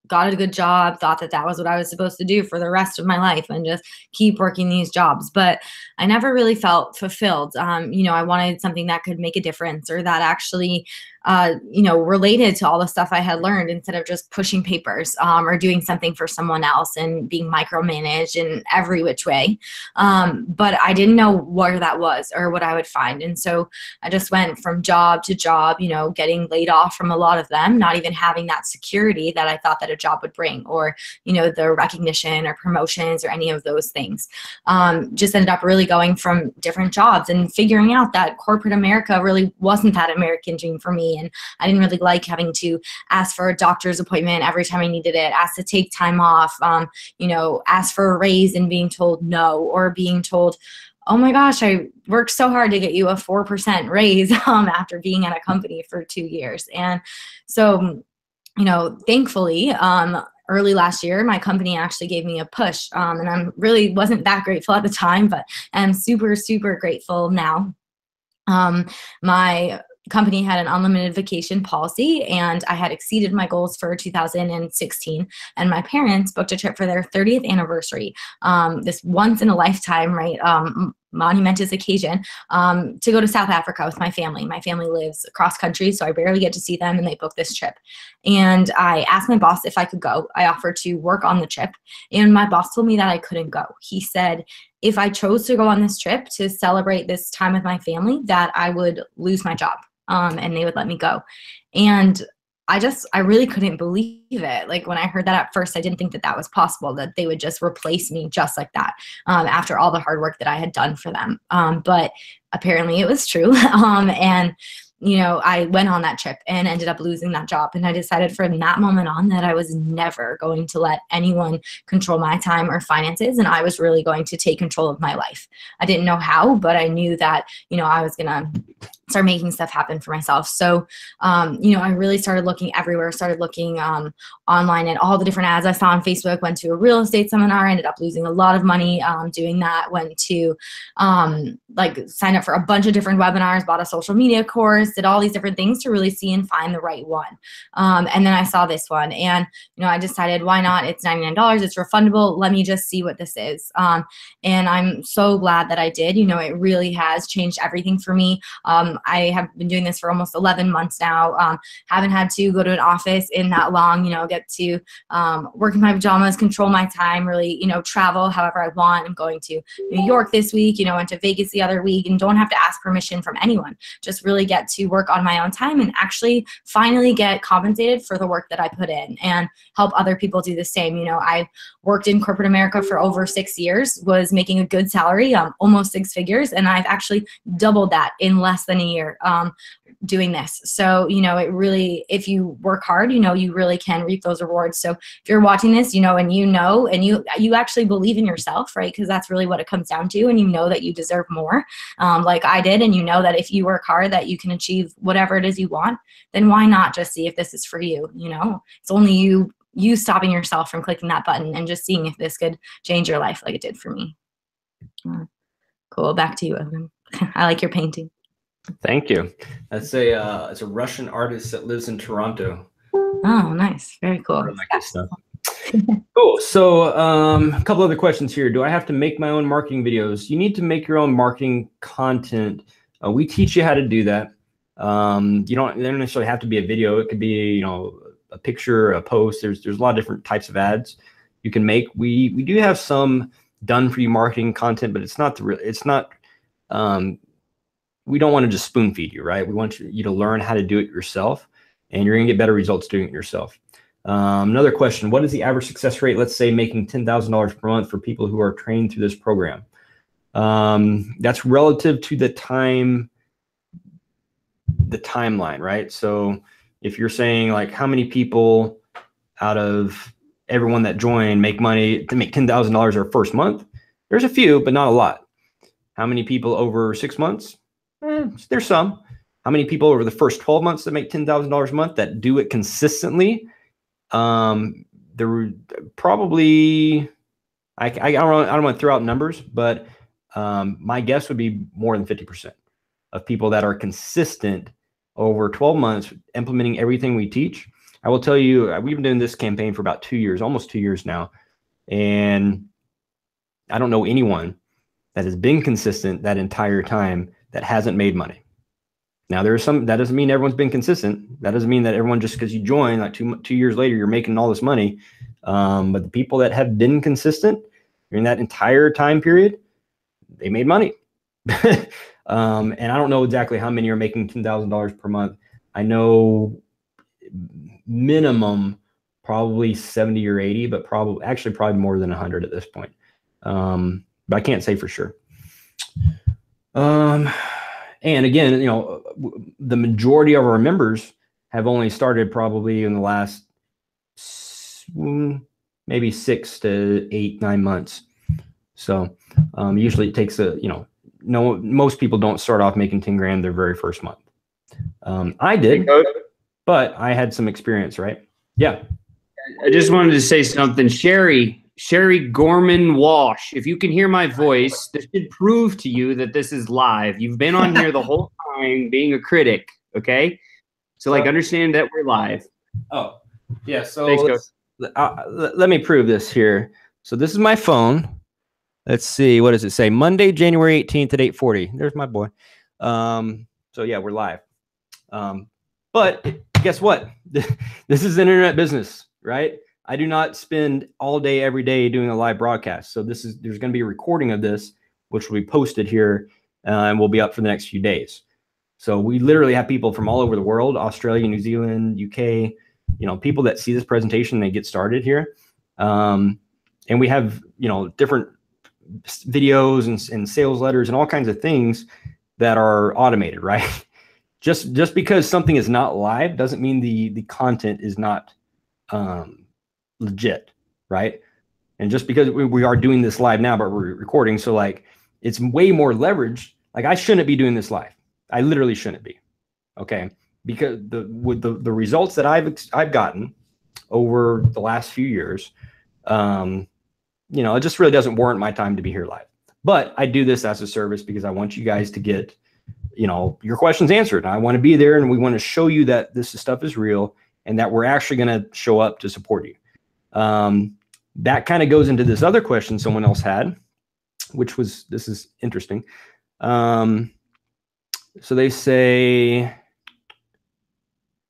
got a good job, thought that was what I was supposed to do for the rest of my life and just keep working these jobs. But I never really felt fulfilled. I wanted something that could make a difference or that actually, related to all the stuff I had learned instead of just pushing papers or doing something for someone else and being micromanaged in every which way. But I didn't know where that was or what I would find. And so I just went from job to job, getting laid off from a lot of them, not even having that security that I thought that a job would bring or, the recognition or promotions or any of those things. Just ended up really going from different jobs and figuring out that corporate America really wasn't that American dream for me. And I didn't really like having to ask for a doctor's appointment every time I needed it, ask to take time off, ask for a raise and being told no, or being told, oh my gosh, I worked so hard to get you a 4% raise after being at a company for 2 years. And so, thankfully, early last year, my company actually gave me a push. And I really wasn't that grateful at the time, but I'm super, super grateful now. My company had an unlimited vacation policy, and I had exceeded my goals for 2016. And my parents booked a trip for their 30th anniversary, this once in a lifetime, right? Monumentous occasion, to go to South Africa with my family. My family lives across country, so I barely get to see them, and they booked this trip. And I asked my boss if I could go. I offered to work on the trip, and my boss told me that I couldn't go. He said, if I chose to go on this trip to celebrate this time with my family, that I would lose my job, and they would let me go. And I really couldn't believe it. Like when I heard that at first, I didn't think that was possible, that they would just replace me just like that after all the hard work that I had done for them. But apparently it was true. And you know, I went on that trip and ended up losing that job. And I decided from that moment on that I was never going to let anyone control my time or finances. And I was really going to take control of my life. I didn't know how, but I knew that, you know, I was going to start making stuff happen for myself. So, you know, I really started looking everywhere, started looking online at all the different ads I saw on Facebook, went to a real estate seminar, ended up losing a lot of money doing that, went to like sign up for a bunch of different webinars, bought a social media course, did all these different things to really see and find the right one. And then I saw this one and, you know, I decided why not? It's $99. It's refundable. Let me just see what this is. And I'm so glad that I did. You know, it really has changed everything for me. I have been doing this for almost 11 months now. Haven't had to go to an office in that long, you know, get to work in my pajamas, control my time, really, you know, travel however I want. I'm going to New York this week, you know, went to Vegas the other week and don't have to ask permission from anyone. Just really get to work on my own time and actually finally get compensated for the work that I put in and help other people do the same. You know, I worked in corporate America for over 6 years, was making a good salary, almost 6 figures, and I've actually doubled that in less than a year doing this. So, you know, it really, if you work hard, you know, you really can reap those rewards. So if you're watching this, you know, and you actually believe in yourself, right? Because that's really what it comes down to. And you know that you deserve more, like I did. And you know that if you work hard, that you can achieve whatever it is you want, then why not just see if this is for you? You know, it's only you stopping yourself from clicking that button and just seeing if this could change your life like it did for me. Cool. Back to you, Evan. I like your painting. Thank you. That's it's a Russian artist that lives in Toronto. Oh, nice. Very cool. I like this stuff. Cool. So a couple other questions here. Do I have to make my own marketing videos? You need to make your own marketing content. We teach you how to do that. You don't necessarily have to be a video. It could be, you know, a picture, a post. There's a lot of different types of ads you can make. We do have some done for you marketing content, but it's not we don't want to just spoon feed you, right? We want you to learn how to do it yourself, and you're going to get better results doing it yourself. Another question: what is the average success rate? Let's say making $10,000 per month for people who are trained through this program. That's relative to the timeline, right? So if you're saying like how many people out of everyone that joined make money to make $10,000 their first month, there's a few, but not a lot. How many people over 6 months? There's some. How many people over the first 12 months that make $10,000 a month that do it consistently? There probably, I don't want to throw out numbers, but my guess would be more than 50% of people that are consistent over 12 months implementing everything we teach. I will tell you, we've been doing this campaign for about 2 years, almost 2 years now. And I don't know anyone that has been consistent that entire time that hasn't made money. Now there are some, that doesn't mean everyone's been consistent. That doesn't mean that everyone, just because you join like two years later, you're making all this money. But the people that have been consistent during that entire time period, they made money. And I don't know exactly how many are making $10,000 per month. I know minimum probably 70 or 80, but probably more than 100 at this point. But I can't say for sure. And again, you know, the majority of our members have only started probably in the last maybe 6 to 8, 9 months. So usually it takes most people don't start off making 10 grand their very first month. I did, but I had some experience, right? Yeah. I just wanted to say something. Sherry Gorman Walsh, if you can hear my voice, this should prove to you that this is live. You've been on here the whole time being a critic, okay? So, like, understand that we're live. Oh, yeah. So Thanks, let me prove this here. So this is my phone. Let's see. What does it say? Monday, January 18th at 8:40. There's my boy. So, yeah, we're live. But guess what? This is internet business, right? I do not spend all day, every day doing a live broadcast. So there's going to be a recording of this, which will be posted here and will be up for the next few days. So we literally have people from all over the world, Australia, New Zealand, UK, people that see this presentation, they get started here. And we have, different videos and sales letters and all kinds of things that are automated, right? just because something is not live doesn't mean the content is not legit, right? And just because we are doing this live now, but we're recording, so like it's way more leverage. Like I shouldn't be doing this live. I literally shouldn't be. Okay, because with the results that I've gotten over the last few years, you know, it just really doesn't warrant my time to be here live. But I do this as a service because I want you guys to get, you know, your questions answered. I want to be there, and we want to show you that this stuff is real and that we're actually going to show up to support you. That kind of goes into this other question someone else had, which was, this is interesting. So they say,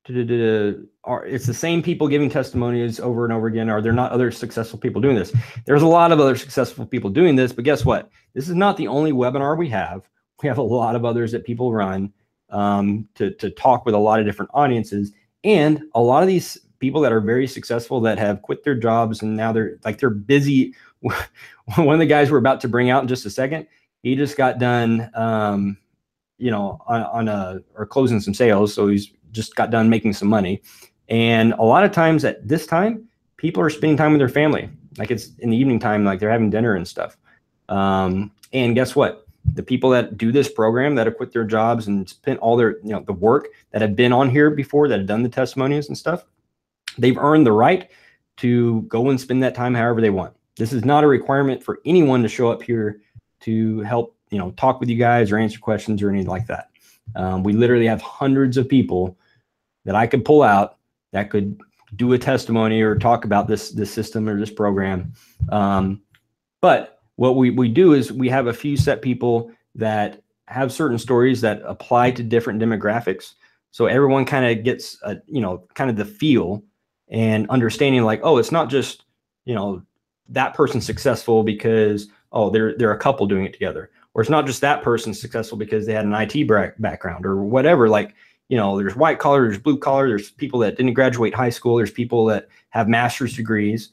it's the same people giving testimonies over and over again. Are there not other successful people doing this? There's a lot of other successful people doing this, but guess what? This is not the only webinar we have. We have a lot of others that people run to talk with a lot of different audiences. And a lot of these people that are very successful that have quit their jobs and now they're busy. One of the guys we're about to bring out in just a second, he just got done, you know, or closing some sales. So he's just got done making some money. And a lot of times at this time, people are spending time with their family. Like it's in the evening time, like they're having dinner and stuff. And guess what? The people that do this program that have quit their jobs and spent all their, you know, the work that have been on here before, that have done the testimonials and stuff, they've earned the right to go and spend that time however they want. This is not a requirement for anyone to show up here to help, you know, talk with you guys or answer questions or anything like that. We literally have hundreds of people that I could pull out that could do a testimony or talk about this system or this program. But what we do is we have a few set people that have certain stories that apply to different demographics. So everyone kind of gets, you know, kind of the feel and understanding like, oh, it's not just, you know, that person's successful because, oh, they're a couple doing it together. Or it's not just that person successful because they had an IT background or whatever. Like, you know, there's white collar, there's blue collar, there's people that didn't graduate high school, there's people that have master's degrees,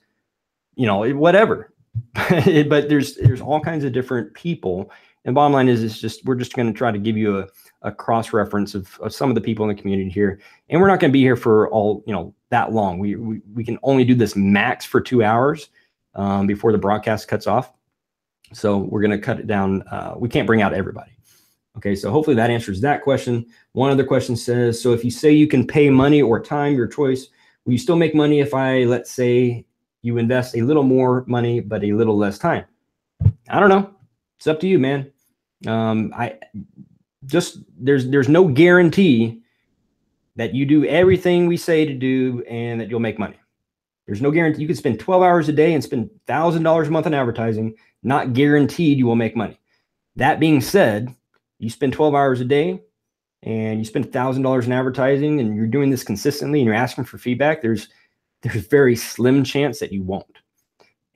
you know, whatever. But there's all kinds of different people. And bottom line is, it's just, we're just going to try to give you a cross reference of some of the people in the community here. And we're not going to be here for all, you know, that long. We can only do this max for 2 hours before the broadcast cuts off. So we're going to cut it down. We can't bring out everybody. Okay, so hopefully that answers that question. One other question says, so if you say you can pay money or time, your choice, will you still make money if let's say you invest a little more money, but a little less time? I don't know. It's up to you, man. There's no guarantee that you do everything we say to do and that you'll make money. There's no guarantee. You could spend 12 hours a day and spend $1,000 a month on advertising, not guaranteed you will make money. That being said, you spend 12 hours a day and you spend $1,000 in advertising and you're doing this consistently and you're asking for feedback, there's very slim chance that you won't.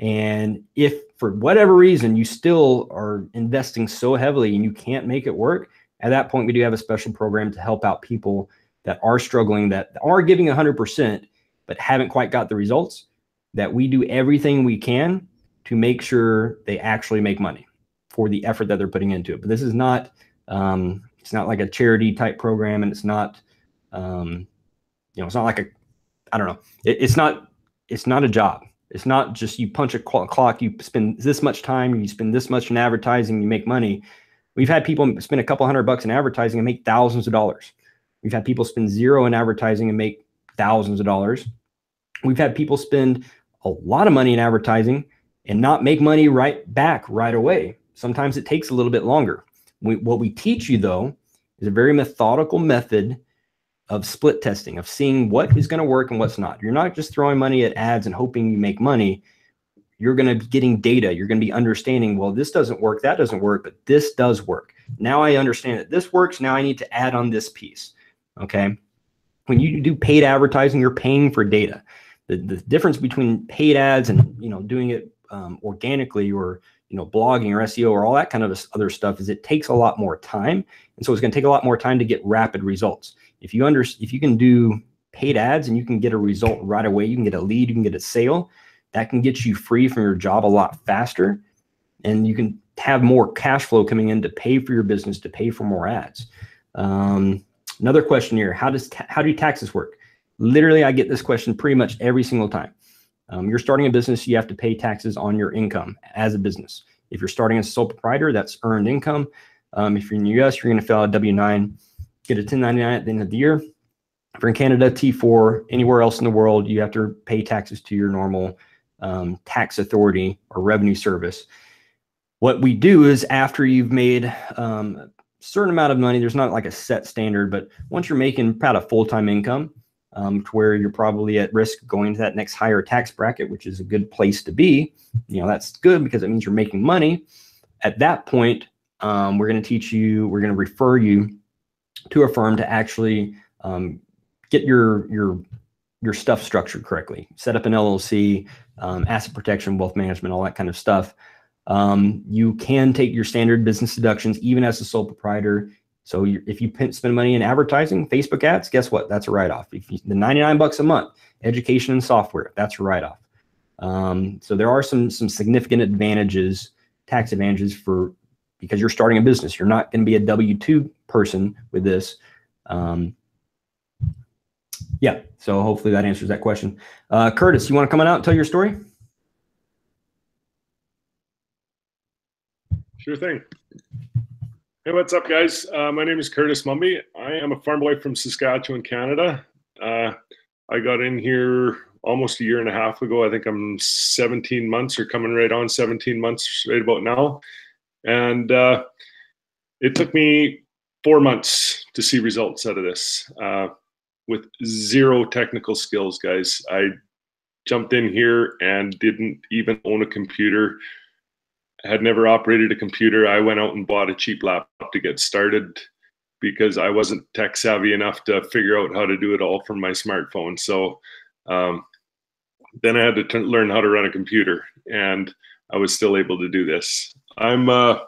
And if for whatever reason you still are investing so heavily and you can't make it work, at that point we do have a special program to help out people that are struggling, that are giving 100%, but haven't quite got the results, that we do everything we can to make sure they actually make money for the effort that they're putting into it. But this is not, it's not like a charity type program, and it's not, you know, it's not like I don't know. It's not a job. It's not just you punch a clock, you spend this much time, you spend this much in advertising, you make money. We've had people spend a couple $100 in advertising and make thousands of dollars. We've had people spend $0 in advertising and make thousands of dollars. We've had people spend a lot of money in advertising and not make money right back right away. Sometimes it takes a little bit longer. What we teach you, though, is a very methodical method of split testing, of seeing what is going to work and what's not. You're not just throwing money at ads and hoping you make money. You're going to be getting data. You're going to be understanding, well, this doesn't work, that doesn't work, but this does work. Now I understand that this works. Now I need to add on this piece. Okay. When you do paid advertising, you're paying for data. The difference between paid ads and, you know, doing it organically, or, you know, blogging or SEO or all that kind of other stuff, is it takes a lot more time. And so it's going to take a lot more time to get rapid results. If you can do paid ads and you can get a result right away, you can get a lead, you can get a sale, that can get you free from your job a lot faster. And you can have more cash flow coming in to pay for your business, to pay for more ads. Another question here: how do taxes work? Literally, I get this question pretty much every single time. You're starting a business, you have to pay taxes on your income as a business. If you're starting as a sole proprietor, that's earned income. If you're in the US, you're going to fill out a W-9, get a 1099 at the end of the year. If you're in Canada, T4, anywhere else in the world, you have to pay taxes to your normal tax authority or revenue service. What we do is after you've made a certain amount of money, there's not like a set standard, but once you're making about a full-time income, to where you're probably at risk of going to that next higher tax bracket, which is a good place to be, that's good because it means you're making money. At that point, we're going to teach you, we're going to refer you to a firm to actually get your stuff structured correctly. Set up an LLC, asset protection, wealth management, all that kind of stuff. You can take your standard business deductions even as a sole proprietor. So if you spend money in advertising, Facebook ads, guess what? That's a write-off. The $99 a month, education and software, that's a write-off. So there are some significant advantages, tax advantages because you're starting a business. You're not going to be a W-2 person with this. Yeah, so hopefully that answers that question. Curtis, you want to come on out and tell your story? Sure thing. Hey, what's up, guys? My name is Curtis Mumby. I am a farm boy from Saskatchewan, Canada. I got in here almost a year and a half ago. I think I'm 17 months or coming right on 17 months right about now. And it took me 4 months to see results out of this with zero technical skills, guys. I jumped in here and didn't even own a computer. Had never operated a computer. I went out and bought a cheap laptop to get started because I wasn't tech savvy enough to figure out how to do it all from my smartphone. So then I had to learn how to run a computer, and I was still able to do this. I'm a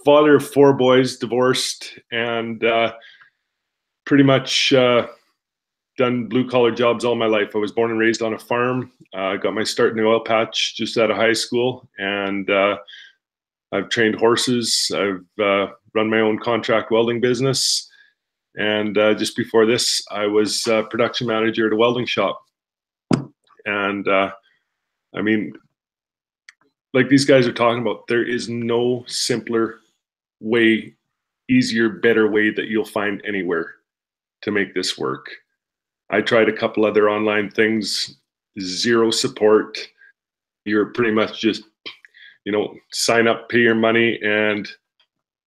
father of 4 boys, divorced, and pretty much done blue-collar jobs all my life. I was born and raised on a farm. Got my start in the oil patch just out of high school, and I've trained horses. I've run my own contract welding business, and just before this, I was production manager at a welding shop. And I mean, like these guys are talking about, there is no simpler way, easier, better way that you'll find anywhere to make this work. I tried a couple other online things, zero support. You're pretty much just, sign up, pay your money, and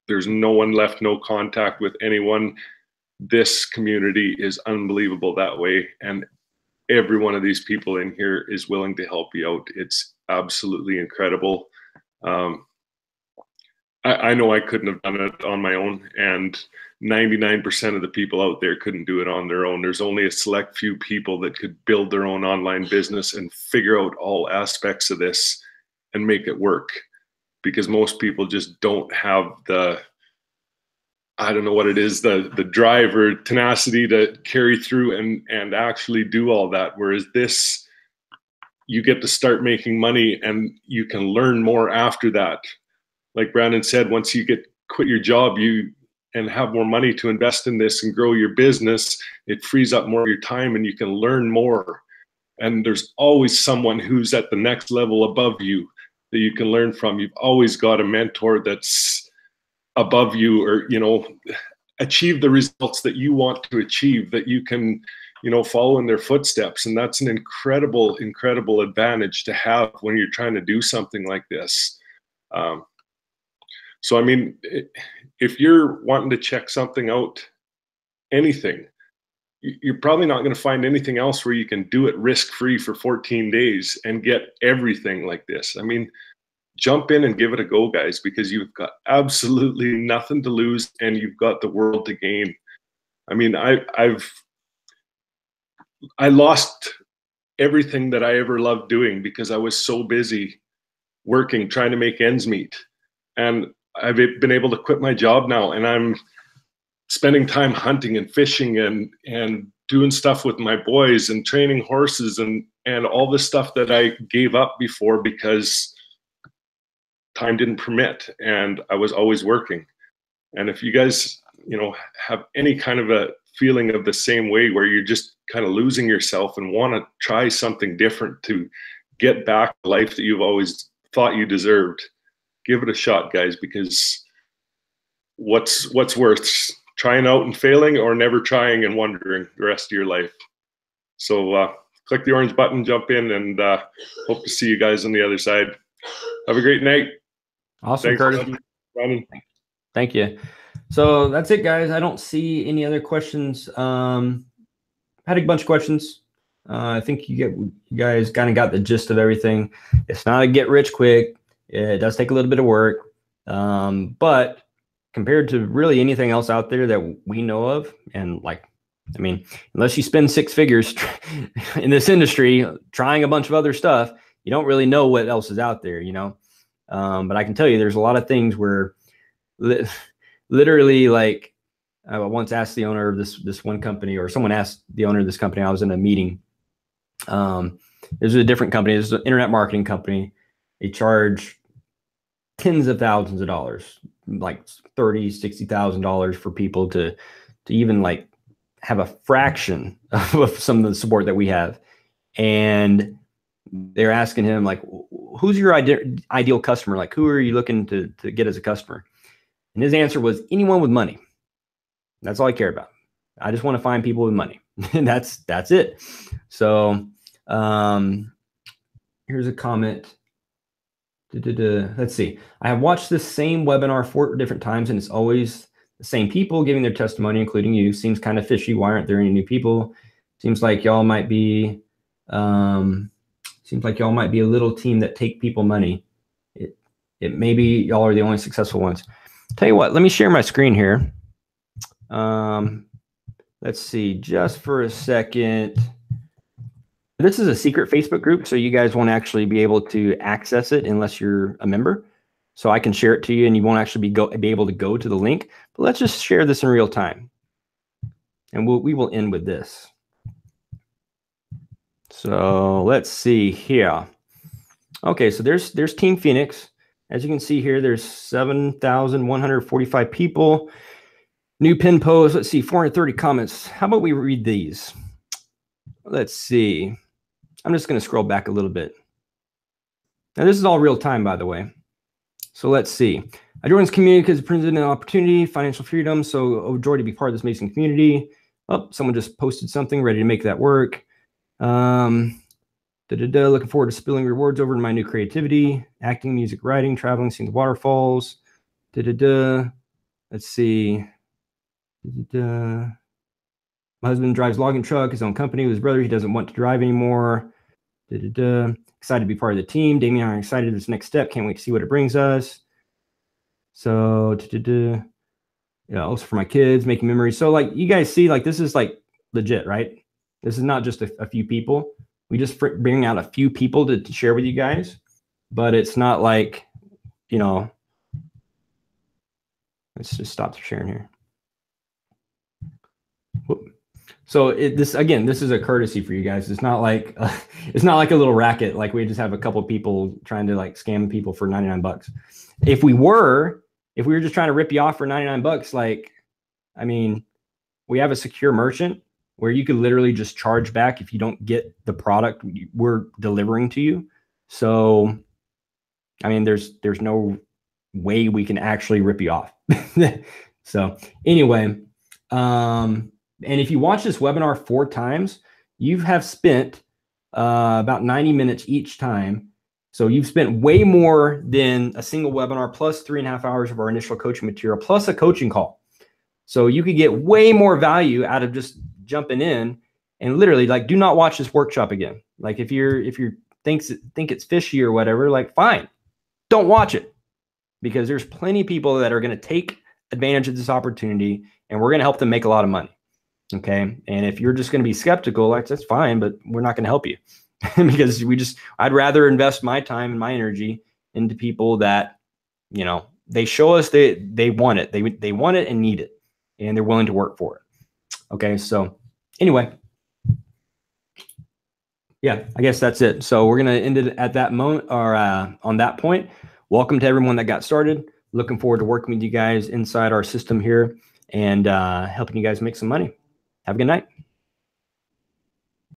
there's no one left, no contact with anyone. This community is unbelievable that way. And every one of these people in here is willing to help you out. It's absolutely incredible. I know I couldn't have done it on my own, and 99% of the people out there couldn't do it on their own. There's only a select few people that could build their own online business and figure out all aspects of this and make it work, because most people just don't have the, I don't know what it is, the drive or tenacity to carry through and actually do all that. Whereas this, you get to start making money and you can learn more after that. Like Brandon said, once you quit your job, and have more money to invest in this and grow your business, it frees up more of your time and you can learn more. And there's always someone who's at the next level above you that you can learn from. You've always got a mentor that's above you, or, achieve the results that you want to achieve, that you can, follow in their footsteps. And that's an incredible, incredible advantage to have when you're trying to do something like this. So, I mean, if you're wanting to check something out, anything, you're probably not going to find anything else where you can do it risk-free for 14 days and get everything like this. I mean, jump in and give it a go, guys, because you've got absolutely nothing to lose and you've got the world to gain. I mean, I lost everything that I ever loved doing because I was so busy working, trying to make ends meet. And I've been able to quit my job now, and I'm spending time hunting and fishing and doing stuff with my boys and training horses and all the stuff that I gave up before because time didn't permit, and I was always working. And if you guys have any kind of a feeling of the same way, where you're just kind of losing yourself and want to try something different to get back the life that you've always thought you deserved, give it a shot, guys, because what's worse, trying out and failing, or never trying and wondering the rest of your life? So click the orange button, jump in, and hope to see you guys on the other side. Have a great night. Awesome, Curtis. Thank you. So that's it, guys. I don't see any other questions. Had a bunch of questions. I think you guys kind of got the gist of everything. It's not a get rich quick. It does take a little bit of work. But compared to really anything else out there that we know of, and unless you spend six figures in this industry trying a bunch of other stuff, you don't really know what else is out there, But I can tell you there's a lot of things where literally, like, I once asked the owner of this one company, or someone asked the owner of this company. I was in a meeting. There's a different company. This is an internet marketing company. They charge tens of thousands of dollars, like $30,000, $60,000 for people to even like have a fraction of some of the support that we have. And they're asking him, like, who's your ideal customer? Like, who are you looking to get as a customer? And his answer was anyone with money. That's all I care about. I just want to find people with money. And that's it. So here's a comment. Let's see. I have watched this same webinar 4 different times, and it's always the same people giving their testimony, including you. Seems kind of fishy. Why aren't there any new people? Seems like y'all might be a little team that take people money. It maybe y'all are the only successful ones. Tell you what, let me share my screen here. Let's see, just for a second. This is a secret Facebook group, so you guys won't actually be able to access it unless you're a member. So I can share it to you, and you won't actually be able to go to the link. But let's just share this in real time, and we will end with this. So let's see here. Okay, so there's Team Phoenix. As you can see here, there's 7,145 people. New pin post. Let's see, 430 comments. How about we read these? Let's see. I'm just going to scroll back a little bit. Now, this is all real time, by the way. So let's see. I joined this community because it presented an opportunity, financial freedom. So overjoyed to be part of this amazing community. Oh, someone just posted something, ready to make that work. Looking forward to spilling rewards over to my new creativity, acting, music, writing, traveling, seeing the waterfalls. Let's see. My husband drives logging truck, his own company with his brother. He doesn't want to drive anymore. Excited to be part of the team. Damien and I are excited this next step. Can't wait to see what it brings us. So, yeah, also for my kids, making memories. So, like, you guys see, like, this is like legit, right? This is not just a few people. We just bring out a few people to share with you guys, but it's not like, let's just stop sharing here. Whoop. So this is a courtesy for you guys. It's not like a little racket. Like we just have a couple of people trying to like scam people for 99 bucks. If we were just trying to rip you off for 99 bucks, like, I mean, we have a secure merchant where you could literally just charge back if you don't get the product we're delivering to you. So, I mean, there's no way we can actually rip you off. So anyway, and if you watch this webinar 4 times, you have spent about 90 minutes each time. So you've spent way more than a single webinar plus 3.5 hours of our initial coaching material plus a coaching call. So you could get way more value out of just jumping in, and literally, like, do not watch this workshop again. Like if you think it's fishy or whatever, like, fine, don't watch it, because there's plenty of people that are going to take advantage of this opportunity, and we're going to help them make a lot of money. Okay. And if you're just going to be skeptical, like, that's fine, but we're not going to help you because I'd rather invest my time and my energy into people that, they show us they want it. They want it and need it, and they're willing to work for it. Okay. So anyway, yeah, I guess that's it. So we're going to end it at that moment, or on that point. Welcome to everyone that got started. Looking forward to working with you guys inside our system here. and helping you guys make some money. Have a good night.